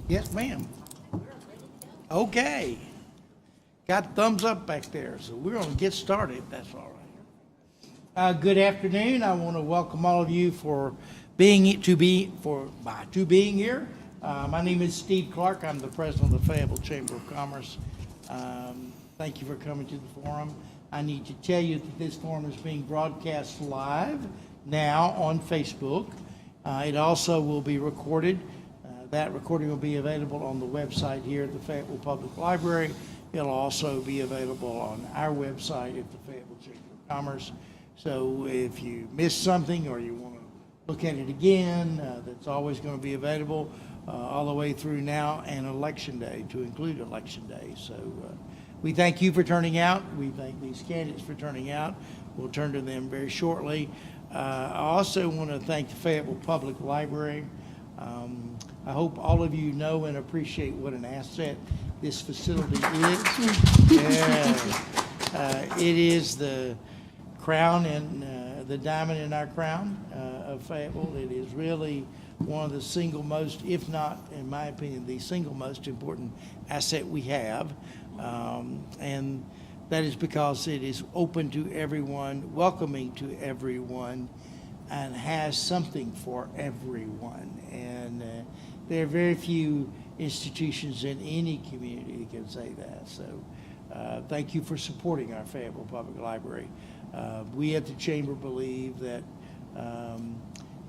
Yes, ma'am. Okay. Got thumbs up back there, so we're going to get started. That's all right. Good afternoon. I want to welcome all of you for being here. My name is Steve Clark. I'm the president of the Fayetteville Chamber of Commerce. Thank you for coming to the forum. I need to tell you that this forum is being broadcast live now on Facebook. It also will be recorded. That recording will be available on the website here at the Fayetteville Public Library. It'll also be available on our website at the Fayetteville Chamber of Commerce. So if you missed something or you want to look at it again, that's always going to be available all the way through now and Election Day, to include Election Day. So we thank you for turning out. We thank these candidates for turning out. We'll turn to them very shortly. I also want to thank the Fayetteville Public Library. I hope all of you know and appreciate what an asset this facility is. Yeah. It is the crown and the diamond in our crown of Fayetteville. It is really one of the single most, if not, in my opinion, the single most important asset we have. And that is because it is open to everyone, welcoming to everyone, and has something for everyone. And there are very few institutions in any community that can say that. So thank you for supporting our Fayetteville Public Library. We at the Chamber believe that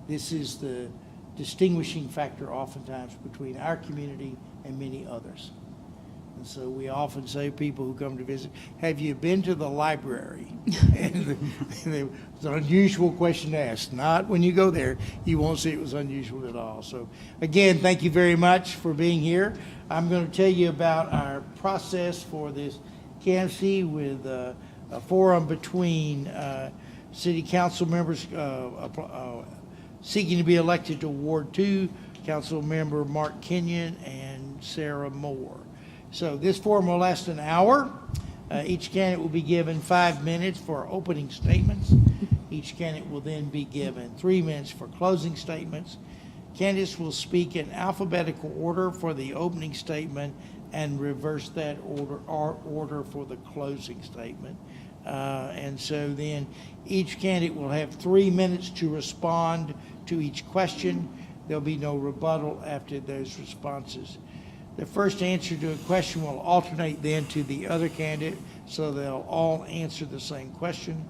this is the distinguishing factor oftentimes between our community and many others. And so we often say, people who come to visit, have you been to the library? And it's an unusual question to ask. Not when you go there, you won't see it was unusual at all. So again, thank you very much for being here. I'm going to tell you about our process for this candidacy with a forum between city council members seeking to be elected to Ward 2, Council Member Mark Kinion and Sarah Moore. So this forum will last an hour. Each candidate will be given 5 minutes for opening statements. Each candidate will then be given 3 minutes for closing statements. Candidates will speak in alphabetical order for the opening statement and reverse that order for the closing statement. And so then each candidate will have 3 minutes to respond to each question. There'll be no rebuttal after those responses. The first answer to a question will alternate then to the other candidate, so they'll all answer the same question.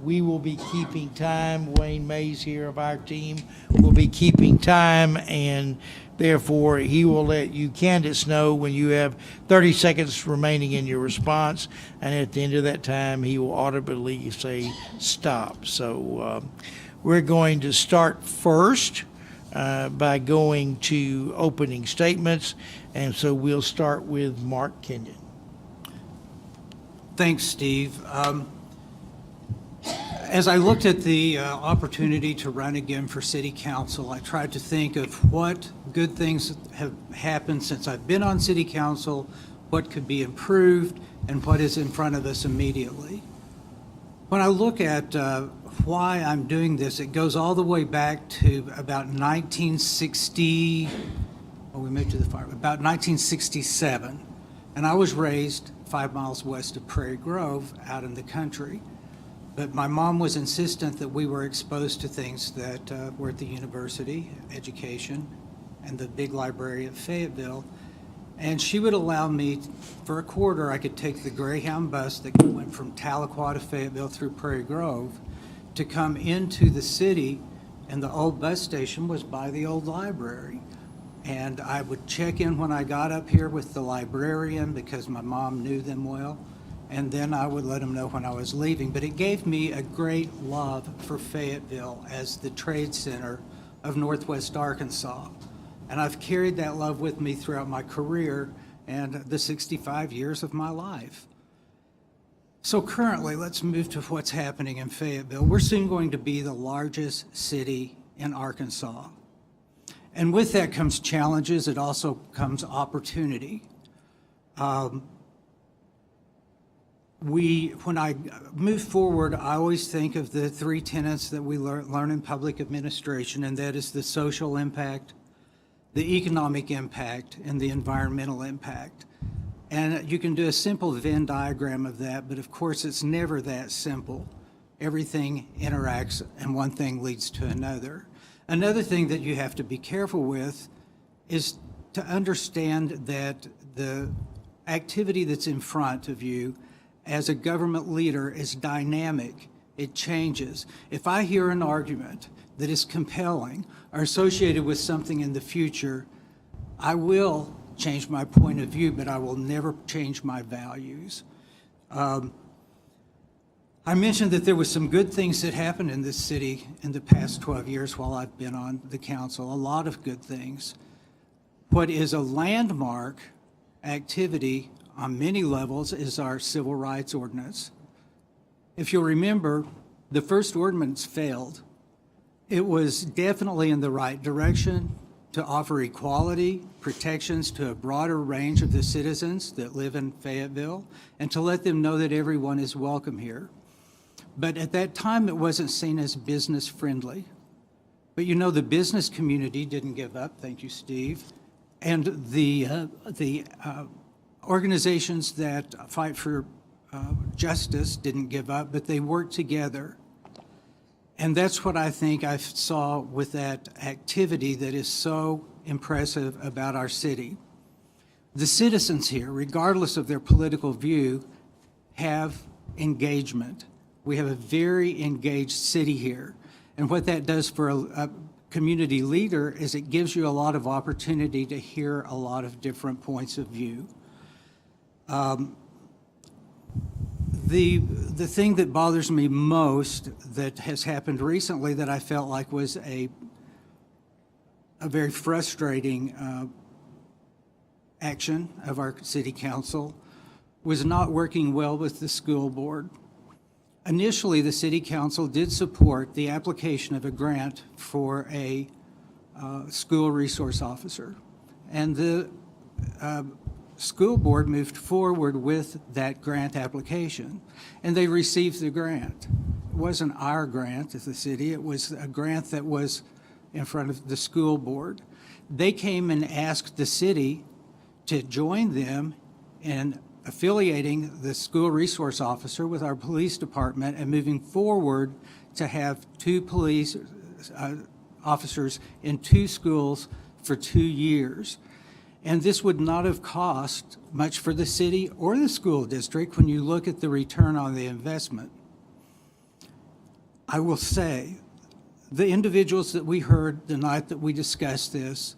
We will be keeping time. Wayne Mays here of our team will be keeping time, and therefore he will let you candidates know when you have 30 seconds remaining in your response, and at the end of that time he will audibly say stop. So we're going to start first by going to opening statements, and so we'll start with Mark Kinion. Thanks, Steve. As I looked at the opportunity to run again for City Council, I tried to think of what good things have happened since I've been on City Council, what could be improved, and what is in front of us immediately. When I look at why I'm doing this, it goes all the way back to about 1960, we moved to the farm, about 1967. And I was raised 5 miles west of Prairie Grove out in the country. But my mom was insistent that we were exposed to things that were at the university, education, and the big library at Fayetteville. And she would allow me, for a quarter, I could take the Greyhound bus that went from Tahlequah to Fayetteville through Prairie Grove to come into the city, and the old bus station was by the old library. And I would check in when I got up here with the librarian because my mom knew them well, and then I would let them know when I was leaving. But it gave me a great love for Fayetteville as the trade center of Northwest Arkansas. And I've carried that love with me throughout my career and the 65 years of my life. So currently, let's move to what's happening in Fayetteville. We're soon going to be the largest city in Arkansas. And with that comes challenges. It also comes opportunity. When I move forward, I always think of the 3 tenets that we learn in public administration, and that is the social impact, the economic impact, and the environmental impact. And you can do a simple Venn diagram of that, but of course it's never that simple. Everything interacts and one thing leads to another. Another thing that you have to be careful with is to understand that the activity that's in front of you as a government leader is dynamic. It changes. If I hear an argument that is compelling or associated with something in the future, I will change my point of view, but I will never change my values. I mentioned that there was some good things that happened in this city in the past 12 years while I've been on the council, a lot of good things. What is a landmark activity on many levels is our civil rights ordinance. If you'll remember, the first ordinance failed. It was definitely in the right direction to offer equality, protections to a broader range of the citizens that live in Fayetteville, and to let them know that everyone is welcome here. But at that time, it wasn't seen as business friendly. But you know, the business community didn't give up, thank you, Steve, and the organizations that fight for justice didn't give up, but they worked together. And that's what I think I saw with that activity that is so impressive about our city. The citizens here, regardless of their political view, have engagement. We have a very engaged city here. And what that does for a community leader is it gives you a lot of opportunity to hear a lot of different points of view. The thing that bothers me most that has happened recently that I felt like was a very frustrating action of our city council was not working well with the school board. Initially, the city council did support the application of a grant for a school resource officer. And the school board moved forward with that grant application, and they received the grant. It wasn't our grant as the city, it was a grant that was in front of the school board. They came and asked the city to join them in affiliating the school resource officer with our police department and moving forward to have 2 police officers in 2 schools for 2 years. And this would not have cost much for the city or the school district when you look at the return on the investment. I will say, the individuals that we heard the night that we discussed this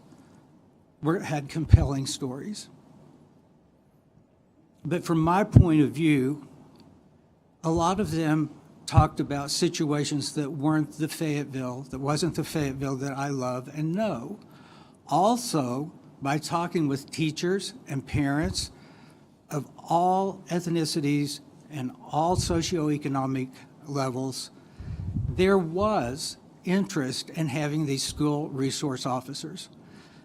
had compelling stories. But from my point of view, a lot of them talked about situations that weren't the Fayetteville, that wasn't the Fayetteville that I love and know. Also, by talking with teachers and parents of all ethnicities and all socioeconomic levels, there was interest in having these school resource officers.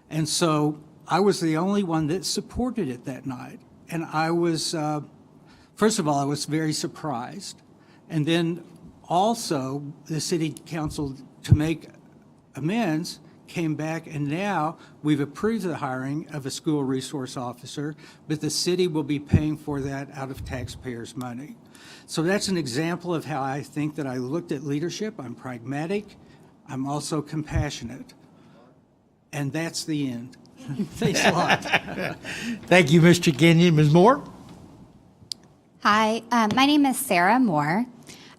And so I was the only one that supported it that night. And I was, first of all, I was very surprised. And then also the city council, to make amends, came back, and now we've approved the hiring of a school resource officer, but the city will be paying for that out of taxpayers' money. So that's an example of how I think that I looked at leadership. I'm pragmatic. I'm also compassionate. And that's the end. Thanks a lot. Thank you, Mr. Kinion. Ms. Moore? Hi, my name is Sarah Moore.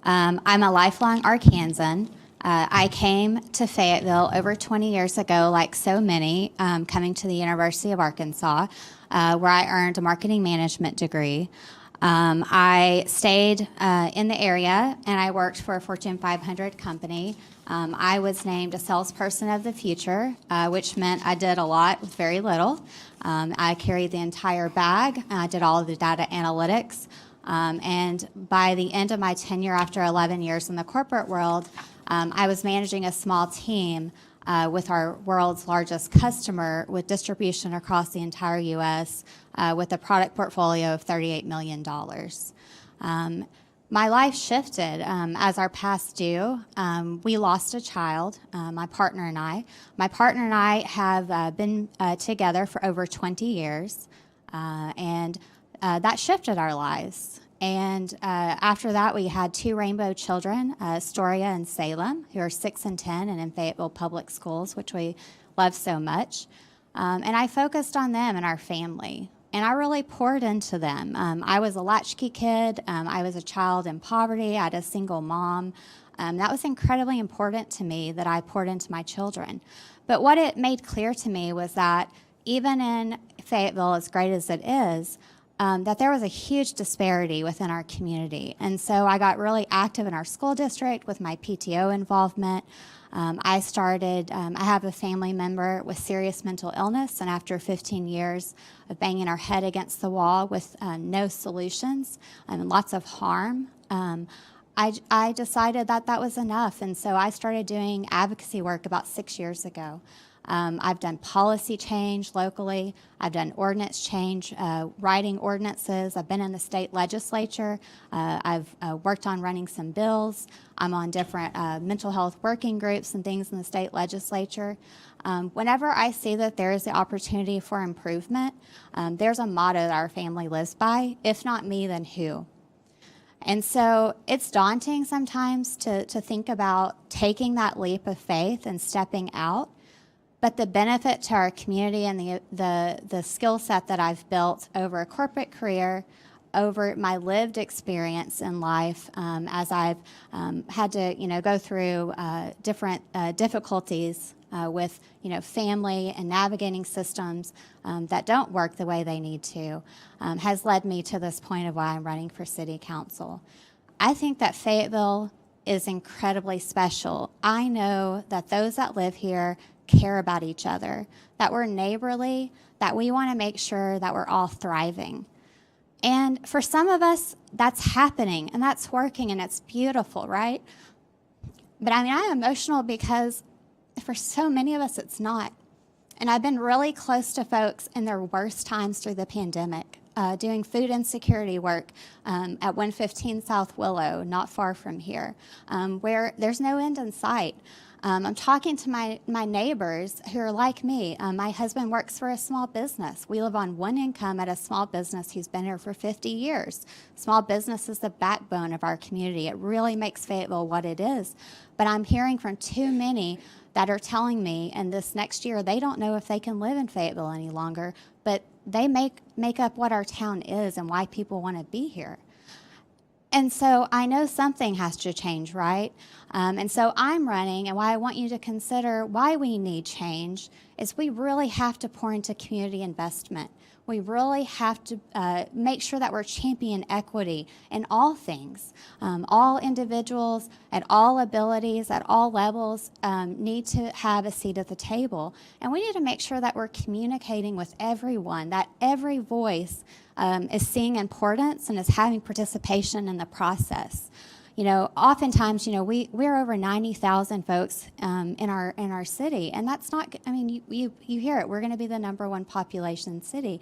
I'm a lifelong Arkansan. I came to Fayetteville over 20 years ago, like so many, coming to the University of Arkansas, where I earned a marketing management degree. I stayed in the area, and I worked for a Fortune 500 company. I was named a salesperson of the future, which meant I did a lot with very little. I carried the entire bag. I did all of the data analytics. And by the end of my tenure, after 11 years in the corporate world, I was managing a small team with our world's largest customer with distribution across the entire U.S. With a product portfolio of $38 million. My life shifted as our past due. We lost a child, my partner and I. My partner and I have been together for over 20 years, and that shifted our lives. And after that, we had 2 rainbow children, Astoria and Salem, who are 6 and 10 and in Fayetteville Public Schools, which we love so much. And I focused on them and our family. And I really poured into them. I was a latchkey kid. I was a child in poverty. I had a single mom. That was incredibly important to me that I poured into my children. But what it made clear to me was that even in Fayetteville, as great as it is, that there was a huge disparity within our community. And so I got really active in our school district with my PTO involvement. I have a family member with serious mental illness, and after 15 years of banging our head against the wall with no solutions and lots of harm, I decided that that was enough, and so I started doing advocacy work about 6 years ago. I've done policy change locally. I've done ordinance change, writing ordinances. I've been in the state legislature. I've worked on running some bills. I'm on different mental health working groups and things in the state legislature. Whenever I see that there is the opportunity for improvement, there's a motto that our family lives by: if not me, then who? And so it's daunting sometimes to think about taking that leap of faith and stepping out. But the benefit to our community and the skill set that I've built over a corporate career, over my lived experience in life, as I've had to go through different difficulties with family and navigating systems that don't work the way they need to, has led me to this point of why I'm running for city council. I think that Fayetteville is incredibly special. I know that those that live here care about each other, that we're neighborly, that we want to make sure that we're all thriving. And for some of us, that's happening and that's working and it's beautiful, right? But I'm emotional because for so many of us, it's not. And I've been really close to folks in their worst times through the pandemic, doing food insecurity work at 115 South Willow, not far from here, where there's no end in sight. I'm talking to my neighbors who are like me. My husband works for a small business. We live on one income at a small business who's been here for 50 years. Small business is the backbone of our community. It really makes Fayetteville what it is. But I'm hearing from too many that are telling me, and this next year, they don't know if they can live in Fayetteville any longer, but they make up what our town is and why people want to be here. And so I know something has to change, right? And so I'm running, and why I want you to consider why we need change is we really have to pour into community investment. We really have to make sure that we're championing equity in all things. All individuals at all abilities, at all levels, need to have a seat at the table. And we need to make sure that we're communicating with everyone, that every voice is seeing importance and is having participation in the process. Oftentimes, we're over 90,000 folks in our city, and that's not. You hear it. We're going to be the #1 population city,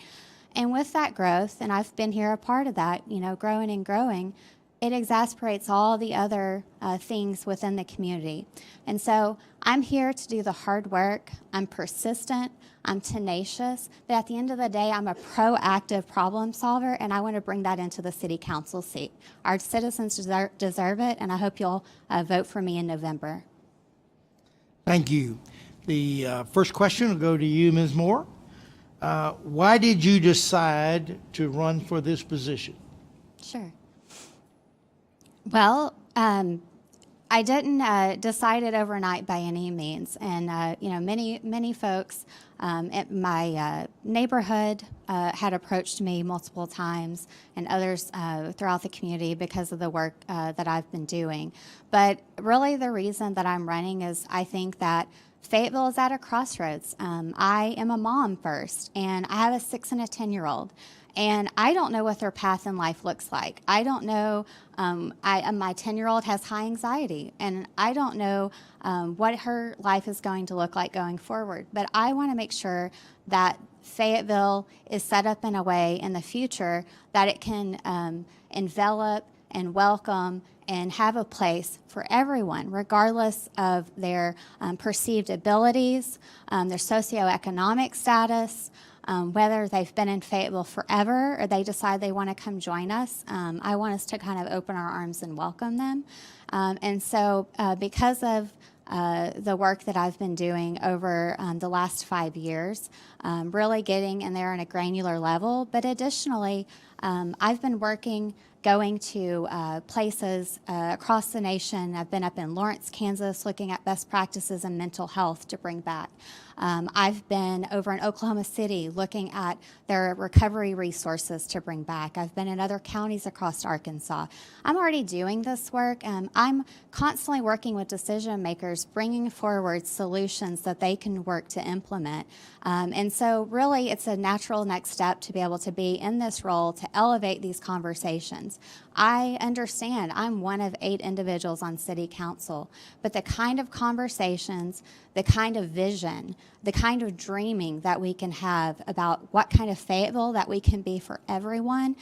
and with that growth, and I've been here a part of that. Growing and growing, it exasperates all the other things within the community. And so I'm here to do the hard work. I'm persistent. I'm tenacious. But at the end of the day, I'm a proactive problem solver, and I want to bring that into the city council seat. Our citizens deserve it, and I hope you'll vote for me in November. Thank you. The first question will go to you, Ms. Moore. Why did you decide to run for this position? Sure. Well, I didn't decide it overnight by any means, and many folks in my neighborhood had approached me multiple times, and others throughout the community because of the work that I've been doing. But really, the reason that I'm running is I think that Fayetteville is at a crossroads. I am a mom first, and I have a 6 and a 10-year-old. And I don't know what their path in life looks like. I don't know. My 10-year-old has high anxiety, and I don't know what her life is going to look like going forward. But I want to make sure that Fayetteville is set up in a way in the future that it can envelop and welcome and have a place for everyone, regardless of their perceived abilities, their socioeconomic status, whether they've been in Fayetteville forever or they decide they want to come join us. I want us to kind of open our arms and welcome them. And so because of the work that I've been doing over the last 5 years, really getting in there on a granular level, but additionally, I've been going to places across the nation. I've been up in Lawrence, Kansas, looking at best practices in mental health to bring back. I've been over in Oklahoma City looking at their recovery resources to bring back. I've been in other counties across Arkansas. I'm already doing this work. I'm constantly working with decision makers, bringing forward solutions that they can work to implement. And so really it's a natural next step to be able to be in this role to elevate these conversations. I understand I'm one of 8 individuals on city council, but the kind of conversations, the kind of vision, the kind of dreaming that we can have about what kind of Fayetteville that we can be for everyone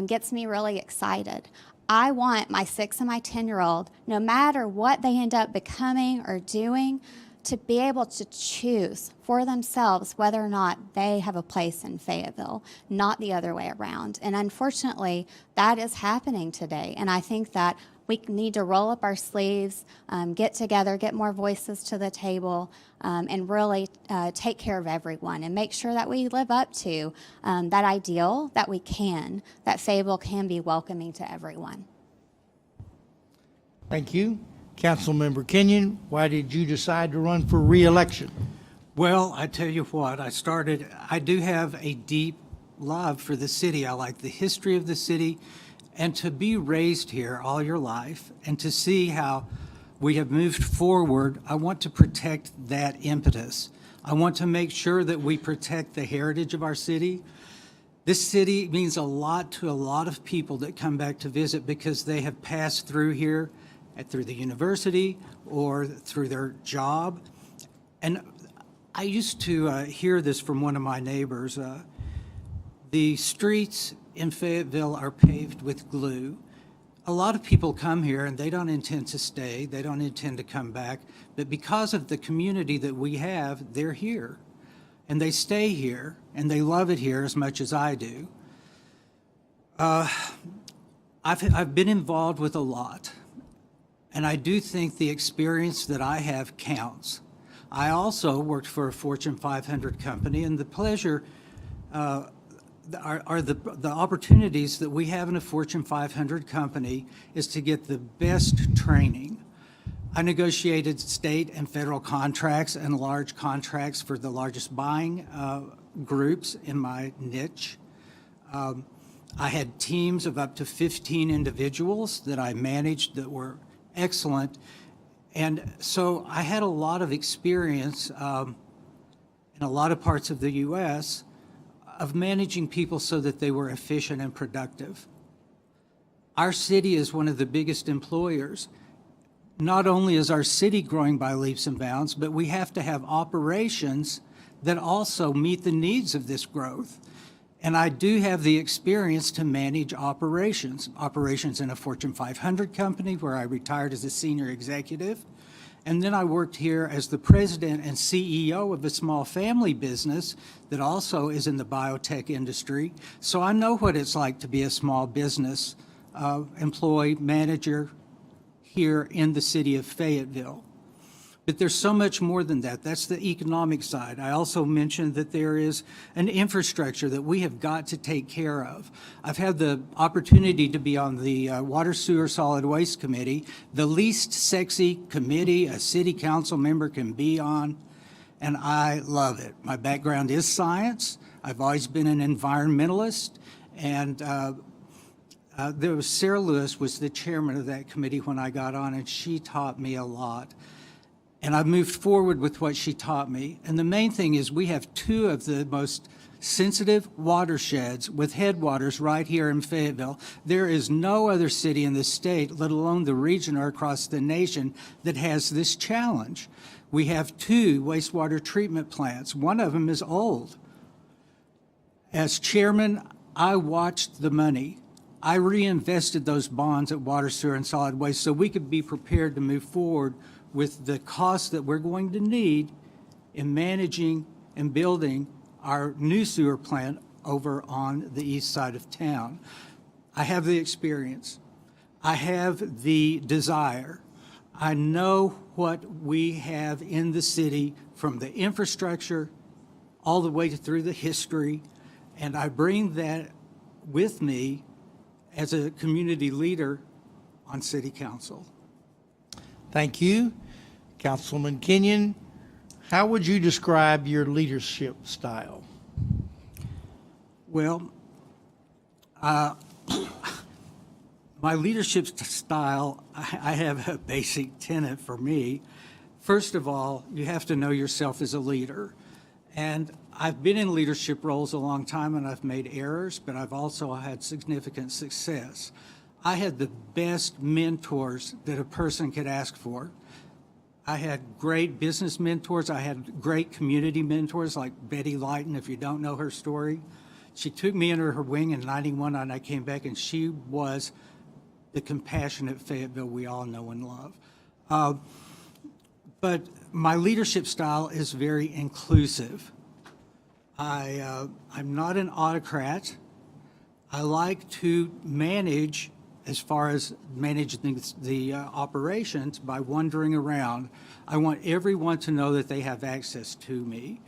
gets me really excited. I want my 6 and my 10-year-old, no matter what they end up becoming or doing, to be able to choose for themselves whether or not they have a place in Fayetteville, not the other way around. And unfortunately, that is happening today. And I think that we need to roll up our sleeves, get together, get more voices to the table, and really take care of everyone and make sure that we live up to that ideal that that Fayetteville can be welcoming to everyone. Thank you. Councilmember Kinion, why did you decide to run for re-election? Well, I tell you what, I do have a deep love for the city. I like the history of the city, and to be raised here all your life and to see how we have moved forward, I want to protect that impetus. I want to make sure that we protect the heritage of our city. This city means a lot to a lot of people that come back to visit because they have passed through here through the university or through their job. And I used to hear this from one of my neighbors. The streets in Fayetteville are paved with glue. A lot of people come here and they don't intend to stay, they don't intend to come back, but because of the community that we have, they're here. And they stay here, and they love it here as much as I do. I've been involved with a lot. And I do think the experience that I have counts. I also worked for a Fortune 500 company, and the pleasure are the opportunities that we have in a Fortune 500 company is to get the best training. I negotiated state and federal contracts and large contracts for the largest buying groups in my niche. I had teams of up to 15 individuals that I managed that were excellent. And so I had a lot of experience in a lot of parts of the U.S. of managing people so that they were efficient and productive. Our city is one of the biggest employers. Not only is our city growing by leaps and bounds, but we have to have operations that also meet the needs of this growth. And I do have the experience to manage operations in a Fortune 500 company where I retired as a senior executive. And then I worked here as the president and CEO of a small family business that also is in the biotech industry. So I know what it's like to be a small business employee, manager here in the city of Fayetteville. But there's so much more than that. That's the economic side. I also mentioned that there is an infrastructure that we have got to take care of. I've had the opportunity to be on the Water, Sewer, Solid Waste Committee, the least sexy committee a city council member can be on, and I love it. My background is science. I've always been an environmentalist, and there was Sarah Lewis was the chairman of that committee when I got on, and she taught me a lot. And I've moved forward with what she taught me. And the main thing is we have 2 of the most sensitive watersheds with headwaters right here in Fayetteville. There is no other city in the state, let alone the region or across the nation, that has this challenge. We have 2 wastewater treatment plants. One of them is old. As chairman, I watched the money I reinvested those bonds at Water, Sewer, and Solid Waste so we could be prepared to move forward with the costs that we're going to need in managing and building our new sewer plant over on the east side of town. I have the experience. I have the desire. I know what we have in the city, from the infrastructure all the way through the history, and I bring that with me as a community leader on city council. Thank you. Councilman Kinion, how would you describe your leadership style? Well, my leadership style, I have a basic tenet for me. First of all, you have to know yourself as a leader. And I've been in leadership roles a long time, and I've made errors, but I've also had significant success. I had the best mentors that a person could ask for. I had great business mentors. I had great community mentors like Betty Lighton, if you don't know her story. She took me under her wing in '91, and I came back, and she was the compassionate Fayetteville we all know and love. But my leadership style is very inclusive. I'm not an autocrat. I like to manage, as far as managing the operations, by wandering around. I want everyone to know that they have access to me.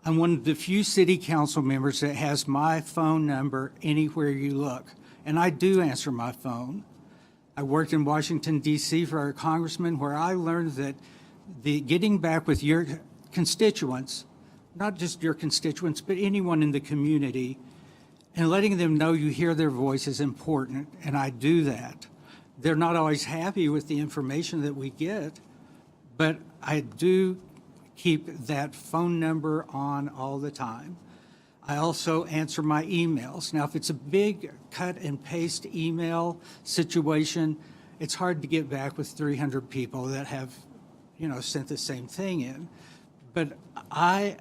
I'm one of the few city council members that has my phone number anywhere you look, and I do answer my phone. I worked in Washington, D.C. for our congressman, where I learned that getting back with your constituents, not just your constituents, but anyone in the community, and letting them know you hear their voice is important, and I do that. They're not always happy with the information that we get, but I do keep that phone number on all the time. I also answer my emails. Now, if it's a big cut and paste email situation, it's hard to get back with 300 people that have, sent the same thing in. But I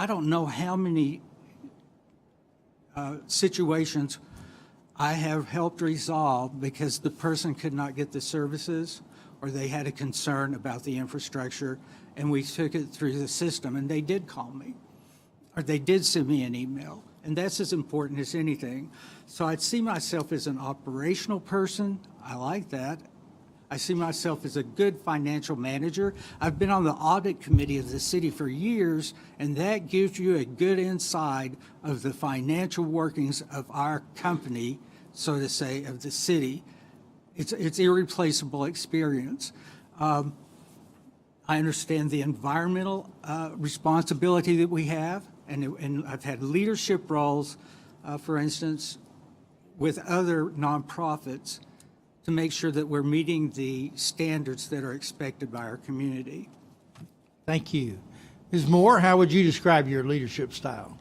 don't know how many situations I have helped resolve because the person could not get the services, or they had a concern about the infrastructure, and we took it through the system, and they did call me, or they did send me an email, and that's as important as anything. So I'd see myself as an operational person. I like that. I see myself as a good financial manager. I've been on the audit committee of the city for years, and that gives you a good insight of the financial workings of our company, so to say, of the city. It's irreplaceable experience. I understand the environmental responsibility that we have, and I've had leadership roles, for instance, with other nonprofits to make sure that we're meeting the standards that are expected by our community. Thank you. Ms. Moore, how would you describe your leadership style?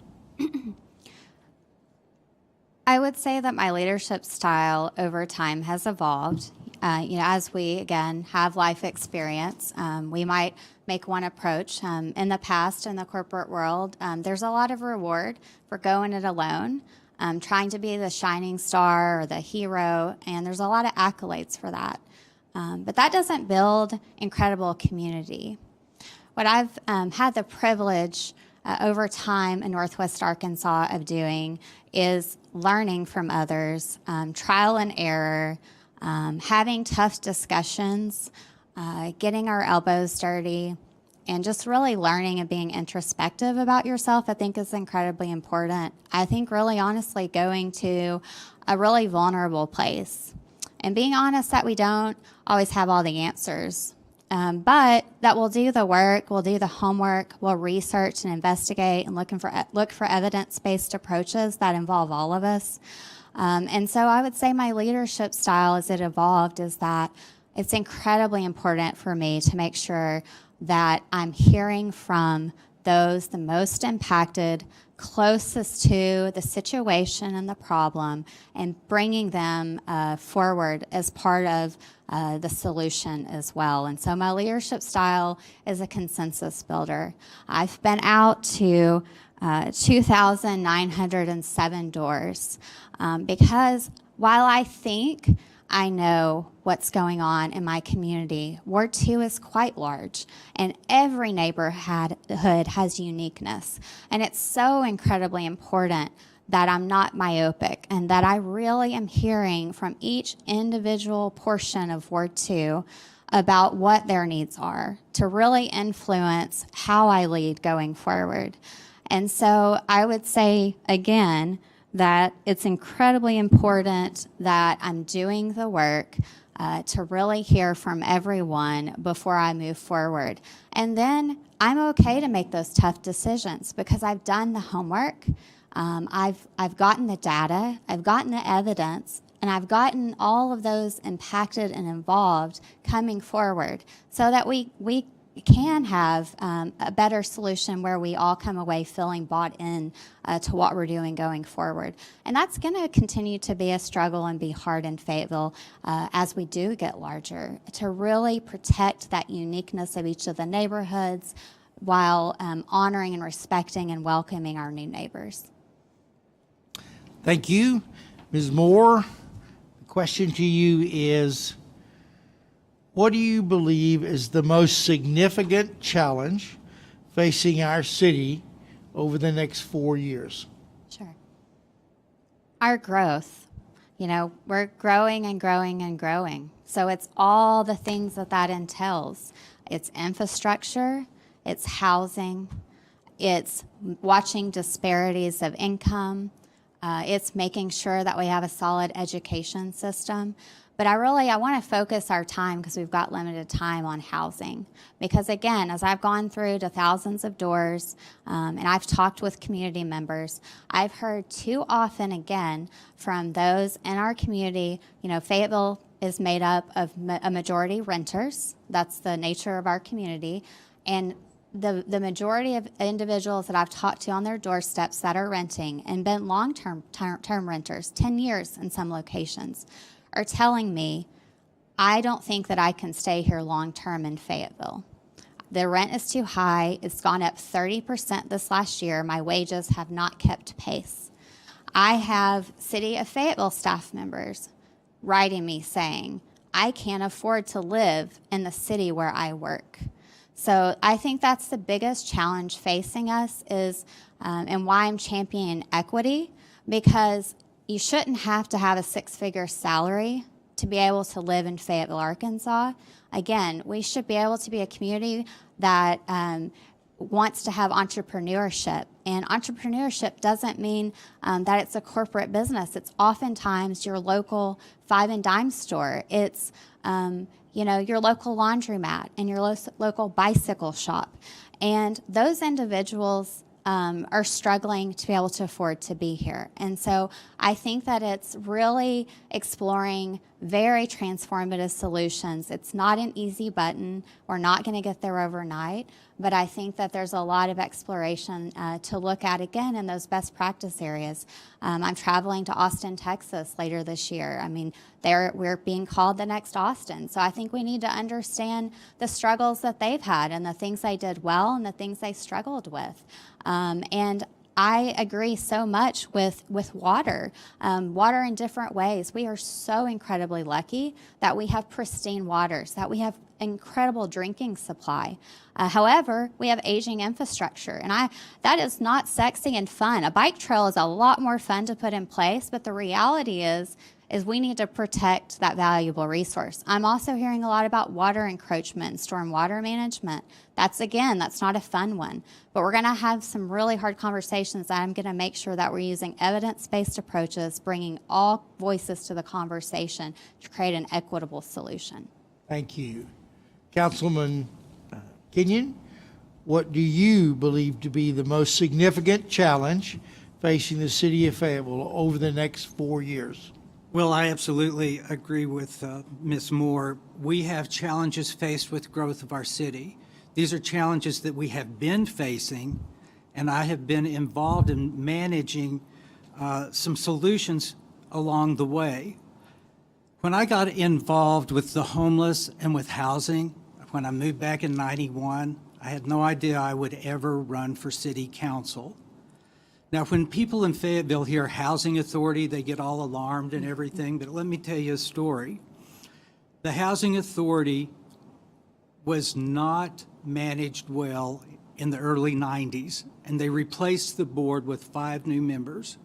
I would say that my leadership style over time has evolved. As we, again, have life experience, we might make one approach. In the past, in the corporate world, there's a lot of reward for going it alone, trying to be the shining star or the hero, and there's a lot of accolades for that. But that doesn't build incredible community. What I've had the privilege over time in Northwest Arkansas of doing is learning from others, trial and error, having tough discussions, getting our elbows dirty, and just really learning and being introspective about yourself, I think, is incredibly important. I think really honestly going to a really vulnerable place and being honest that we don't always have all the answers, but that we'll do the work, we'll do the homework, we'll research and investigate and look for evidence-based approaches that involve all of us. And so I would say my leadership style as it evolved is that it's incredibly important for me to make sure that I'm hearing from those the most impacted, closest to the situation and the problem, and bringing them forward as part of the solution as well. And so my leadership style is a consensus builder. I've been out to 2,907 doors because while I think I know what's going on in my community, Ward 2 is quite large, and every neighborhood has uniqueness. And it's so incredibly important that I'm not myopic and that I really am hearing from each individual portion of Ward 2 about what their needs are to really influence how I lead going forward. And so I would say, again, that it's incredibly important that I'm doing the work to really hear from everyone before I move forward. And then I'm okay to make those tough decisions because I've done the homework. I've gotten the data, I've gotten the evidence, and I've gotten all of those impacted and involved coming forward so that we can have a better solution where we all come away feeling bought in to what we're doing going forward. And that's going to continue to be a struggle and be hard in Fayetteville as we do get larger, to really protect that uniqueness of each of the neighborhoods while honoring and respecting and welcoming our new neighbors. Thank you. Ms. Moore, the question to you is, what do you believe is the most significant challenge facing our city over the next 4 years? Sure. Our growth. You know, we're growing and growing and growing. So it's all the things that entails. It's infrastructure, it's housing, it's watching disparities of income, it's making sure that we have a solid education system. But I want to focus our time, because we've got limited time, on housing. Because again, as I've gone through to thousands of doors and I've talked with community members, I've heard too often again from those in our community, you know, Fayetteville is made up of a majority renters. That's the nature of our community. And the majority of individuals that I've talked to on their doorsteps that are renting and been long-term renters, 10 years in some locations, are telling me, I don't think that I can stay here long-term in Fayetteville. The rent is too high. It's gone up 30% this last year. My wages have not kept pace. I have City of Fayetteville staff members writing me saying, I can't afford to live in the city where I work. So I think that's the biggest challenge facing us is, and why I'm championing equity, because you shouldn't have to have a six-figure salary to be able to live in Fayetteville, Arkansas. Again, we should be able to be a community that wants to have entrepreneurship. And entrepreneurship doesn't mean that it's a corporate business. It's oftentimes your local five and dime store. It's your local laundromat and your local bicycle shop. And those individuals are struggling to be able to afford to be here. And so I think that it's really exploring very transformative solutions. It's not an easy button. We're not going to get there overnight, but I think that there's a lot of exploration to look at again in those best practice areas. I'm traveling to Austin, Texas later this year. I mean, we're being called the next Austin. So I think we need to understand the struggles that they've had and the things they did well and the things they struggled with. And I agree so much with water, water in different ways. We are so incredibly lucky that we have pristine waters, that we have incredible drinking supply. However, we have aging infrastructure, and that is not sexy and fun. A bike trail is a lot more fun to put in place, but the reality is we need to protect that valuable resource. I'm also hearing a lot about water encroachment and storm water management. That's not a fun one. But we're going to have some really hard conversations that I'm going to make sure that we're using evidence-based approaches, bringing all voices to the conversation to create an equitable solution. Thank you. Councilman Kinion, what do you believe to be the most significant challenge facing the city of Fayetteville over the next 4 years? Well, I absolutely agree with Ms. Moore. We have challenges faced with growth of our city. These are challenges that we have been facing, and I have been involved in managing some solutions along the way. When I got involved with the homeless and with housing, when I moved back in '91, I had no idea I would ever run for city council. Now, when people in Fayetteville hear housing authority, they get all alarmed and everything, but let me tell you a story. The housing authority was not managed well in the early 90s, and they replaced the board with 5 new members.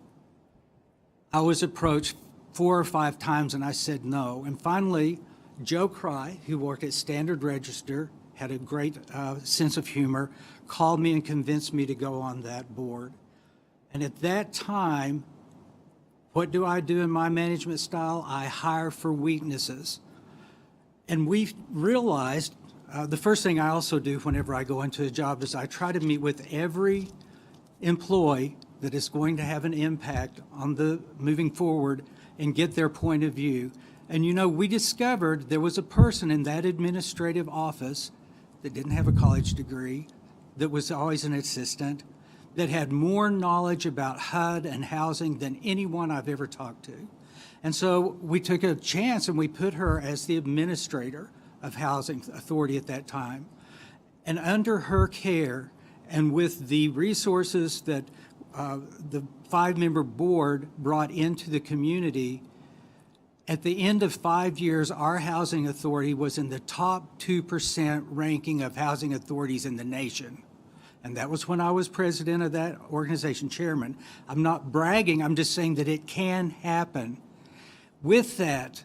I was approached 4 or 5 times, and I said no. And finally, Joe Cry, who worked at Standard Register, had a great sense of humor, called me and convinced me to go on that board. And at that time, what do I do in my management style? I hire for weaknesses. And we realized, the first thing I also do whenever I go into a job is I try to meet with every employee that is going to have an impact on the moving forward and get their point of view. And you know, we discovered there was a person in that administrative office that didn't have a college degree, that was always an assistant, that had more knowledge about HUD and housing than anyone I've ever talked to. And so we took a chance and we put her as the administrator of Housing Authority at that time. And under her care and with the resources that the 5-member board brought into the community, at the end of 5 years, our housing authority was in the top 2% ranking of housing authorities in the nation. And that was when I was president of that organization, chairman. I'm not bragging, I'm just saying that it can happen. With that,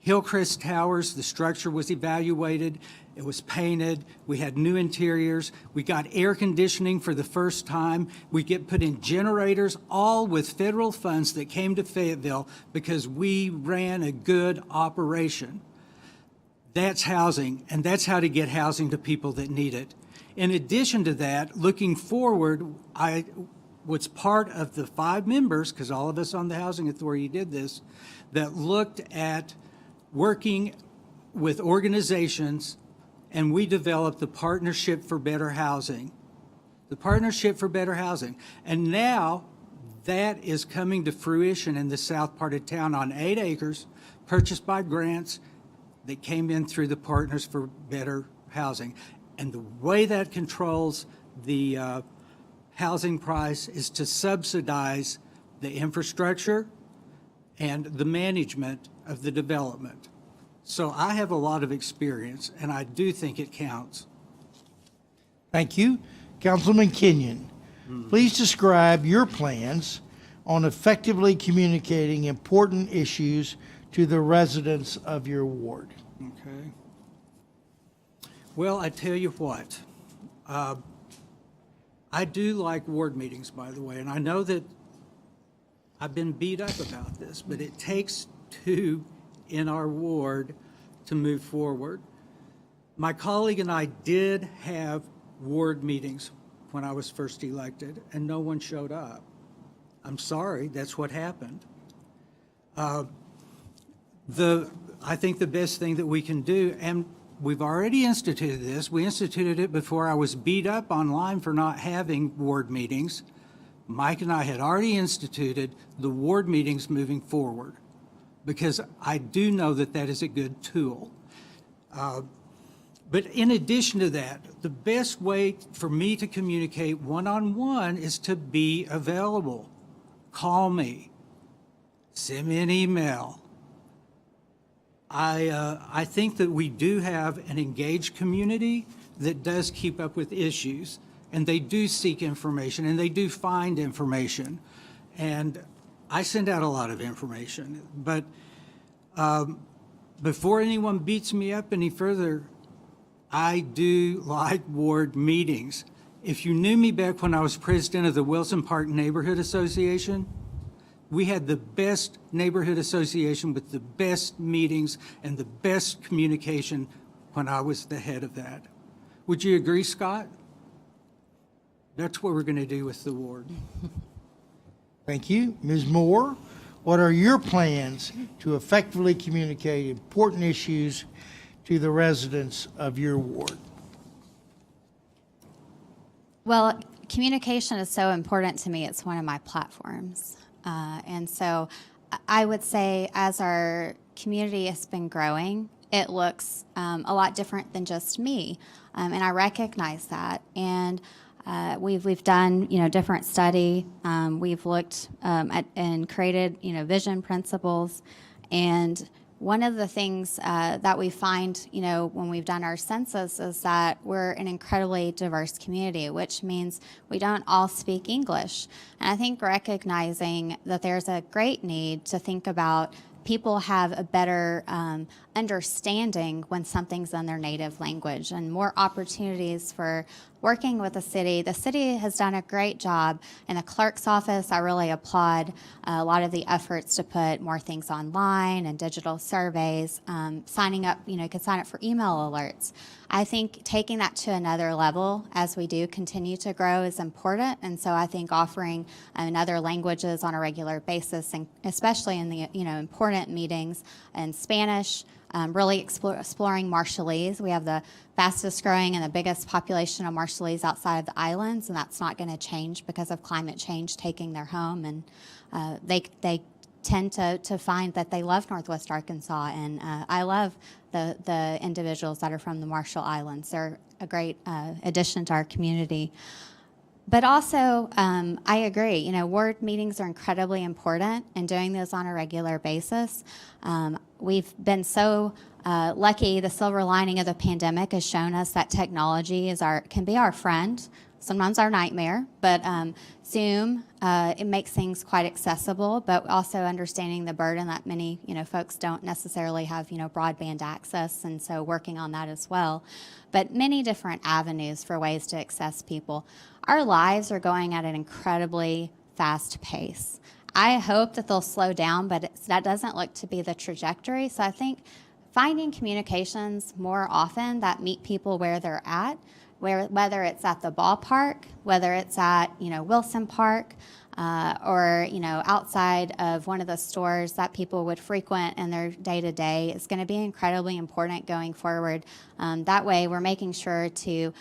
Hillcrest Towers, the structure was evaluated, it was painted, we had new interiors, we got air conditioning for the first time, we get put in generators, all with federal funds that came to Fayetteville because we ran a good operation. That's housing, and that's how to get housing to people that need it. In addition to that, looking forward, I was part of the 5 members, because all of us on the Housing Authority did this, that looked at working with organizations, and we developed the Partnership for Better Housing. The Partnership for Better Housing. And now that is coming to fruition in the south part of town on 8 acres, purchased by grants that came in through the Partners for Better Housing. And the way that controls the housing price is to subsidize the infrastructure and the management of the development. So I have a lot of experience, and I do think it counts. Thank you. Councilman Kinion, please describe your plans on effectively communicating important issues to the residents of your ward. Okay. Well, I tell you what, I do like ward meetings, by the way, and I know that I've been beat up about this, but it takes 2 in our ward to move forward. My colleague and I did have ward meetings when I was first elected, and no one showed up. I'm sorry, that's what happened. I think the best thing that we can do, and we've already instituted this, we instituted it before I was beat up online for not having ward meetings. Mike and I had already instituted the ward meetings moving forward because I do know that that is a good tool. But in addition to that, the best way for me to communicate one-on-one is to be available. Call me, send me an email. I think that we do have an engaged community that does keep up with issues, and they do seek information, and they do find information. And I send out a lot of information, but before anyone beats me up any further, I do like ward meetings. If you knew me back when I was president of the Wilson Park Neighborhood Association, we had the best neighborhood association with the best meetings and the best communication when I was the head of that. Would you agree, Scott? That's what we're going to do with the ward. Thank you. Ms. Moore, what are your plans to effectively communicate important issues to the residents of your ward? Well, communication is so important to me. It's one of my platforms. And so I would say as our community has been growing, it looks a lot different than just me. And I recognize that. And We've done, different study. We've looked at and created, vision principles. And one of the things that we find, when we've done our census is that we're an incredibly diverse community, which means we don't all speak English. And I think recognizing that there's a great need to think about people have a better understanding when something's in their native language and more opportunities for working with the city. The city has done a great job. In the clerk's office, I really applaud a lot of the efforts to put more things online and digital surveys, signing up, you can sign up for email alerts. I think taking that to another level as we do continue to grow is important. And so I think offering in other languages on a regular basis, and especially in the, important meetings in Spanish, really exploring Marshallese. We have the fastest growing and the biggest population of Marshallese outside of the islands, and that's not going to change because of climate change taking their home. And they tend to find that they love Northwest Arkansas, and I love the individuals that are from the Marshall Islands. They're a great addition to our community. But also, I agree, ward meetings are incredibly important, and doing those on a regular basis. We've been so lucky. The silver lining of the pandemic has shown us that technology can be our friend, sometimes our nightmare. But Zoom, it makes things quite accessible, but also understanding the burden that many, folks don't necessarily have, broadband access, and so working on that as well. But many different avenues for ways to access people. Our lives are going at an incredibly fast pace. I hope that they'll slow down, but that doesn't look to be the trajectory. So I think finding communications more often that meet people where they're at, whether it's at the ballpark, whether it's at, Wilson Park, or, outside of one of the stores that people would frequent in their day-to-day, is going to be incredibly important going forward. That way, we're making sure to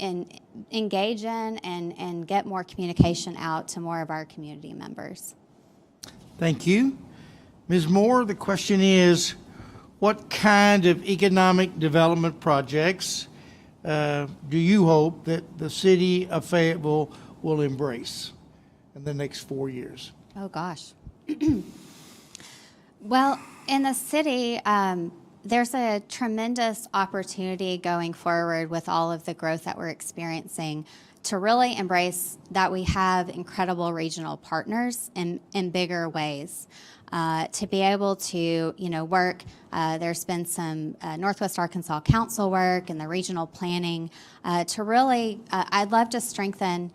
engage in and get more communication out to more of our community members. Thank you. Ms. Moore, the question is, what kind of economic development projects do you hope that the city of Fayetteville will embrace in the next 4 years? Oh, gosh. Well, in the city, there's a tremendous opportunity going forward with all of the growth that we're experiencing to really embrace that we have incredible regional partners in bigger ways. To be able to, work, there's been some Northwest Arkansas Council work and the regional planning to really, I'd love to strengthen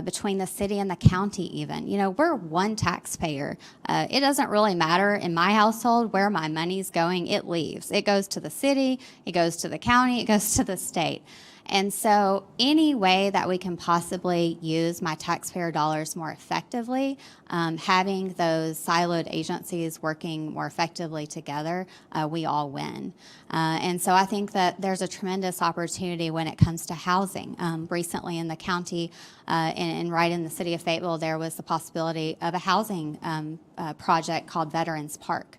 between the city and the county even. We're one taxpayer. It doesn't really matter in my household where my money's going. It leaves. It goes to the city, it goes to the county, it goes to the state. And so any way that we can possibly use my taxpayer dollars more effectively, having those siloed agencies working more effectively together, we all win. And so I think that there's a tremendous opportunity when it comes to housing. Recently in the county and right in the city of Fayetteville, there was the possibility of a housing project called Veterans Park.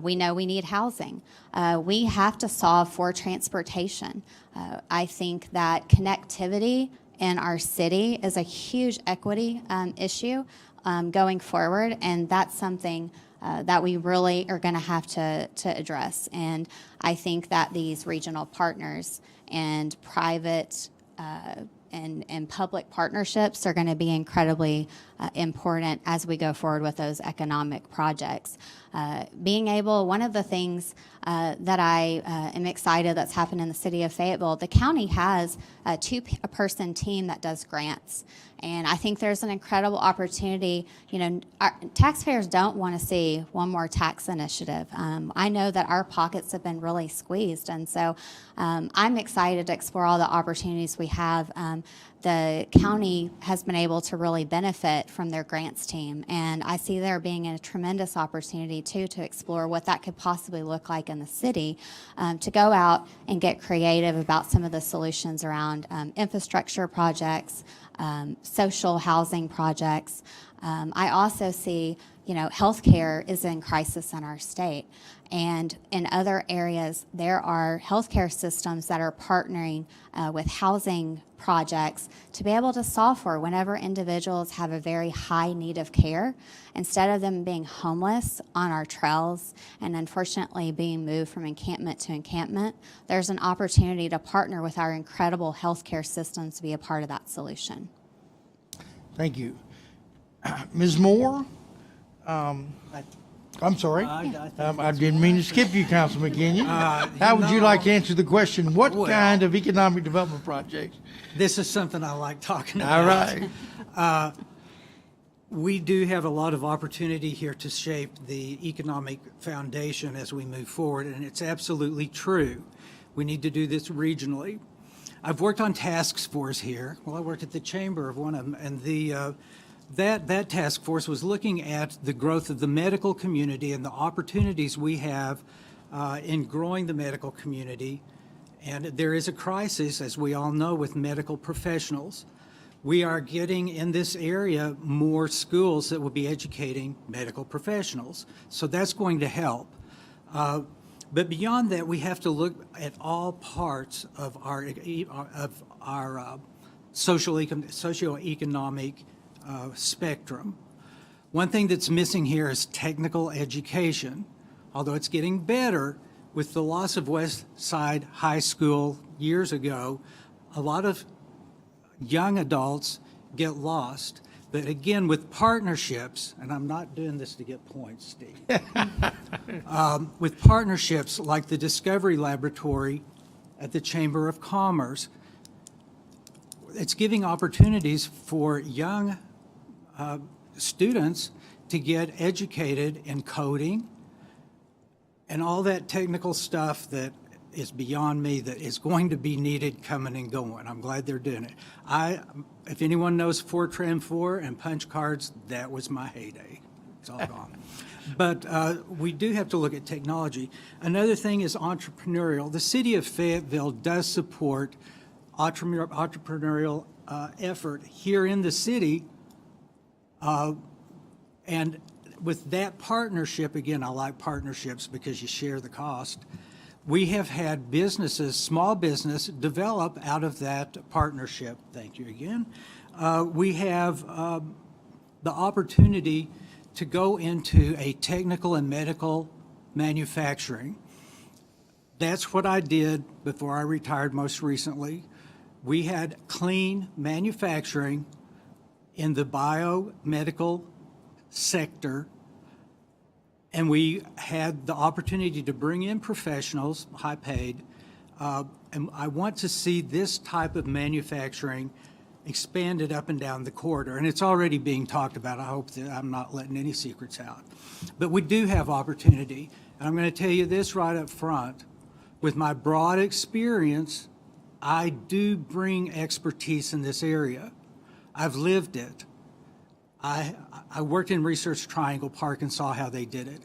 We know we need housing. We have to solve for transportation. I think that connectivity in our city is a huge equity issue going forward, and that's something that we really are going to have to address. And I think that these regional partners and private and public partnerships are going to be incredibly important as we go forward with those economic projects. One of the things that I am excited that's happened in the city of Fayetteville, the county has a two-person team that does grants. And I think there's an incredible opportunity. Our taxpayers don't want to see one more tax initiative. I know that our pockets have been really squeezed. And so I'm excited to explore all the opportunities we have. The county has been able to really benefit from their grants team. And I see there being a tremendous opportunity, too, to explore what that could possibly look like in the city, to go out and get creative about some of the solutions around infrastructure projects, social housing projects. I also see, healthcare is in crisis in our state. And in other areas, there are healthcare systems that are partnering with housing projects to be able to solve for whenever individuals have a very high need of care. Instead of them being homeless on our trails and unfortunately being moved from encampment to encampment, there's an opportunity to partner with our incredible healthcare systems to be a part of that solution. Thank you. Ms. Moore? I'm sorry. I didn't mean to skip you, Councilman Kinion. How would you like to answer the question? What kind of economic development projects? This is something I like talking about. All right. We do have a lot of opportunity here to shape the economic foundation as we move forward, and it's absolutely true. We need to do this regionally. I've worked on task force here. Well, I worked at the chamber of one of them, and that task force was looking at the growth of the medical community and the opportunities we have in growing the medical community. And there is a crisis, as we all know, with medical professionals. We are getting in this area more schools that will be educating medical professionals. So that's going to help. But beyond that, we have to look at all parts of our socioeconomic spectrum. One thing that's missing here is technical education. Although it's getting better with the loss of West Side High School years ago, a lot of young adults get lost. But again, with partnerships, and I'm not doing this to get points, Steve, with partnerships like the Discovery Laboratory at the Chamber of Commerce, it's giving opportunities for young students to get educated in coding and all that technical stuff that is beyond me that is going to be needed coming and going. I'm glad they're doing it. If anyone knows Fortran 4 and punch cards, that was my heyday. It's all gone. But we do have to look at technology. Another thing is entrepreneurial. The city of Fayetteville does support entrepreneurial effort here in the city. And with that partnership, again, I like partnerships because you share the cost. We have had businesses, small business, develop out of that partnership. Thank you again. We have the opportunity to go into a technical and medical manufacturing. That's what I did before I retired most recently. We had clean manufacturing in the biomedical sector, and we had the opportunity to bring in professionals, high paid, and I want to see this type of manufacturing expanded up and down the corridor, and it's already being talked about. I hope that I'm not letting any secrets out. But we do have opportunity, and I'm going to tell you this right up front. With my broad experience, I do bring expertise in this area. I've lived it. I worked in Research Triangle Park and saw how they did it.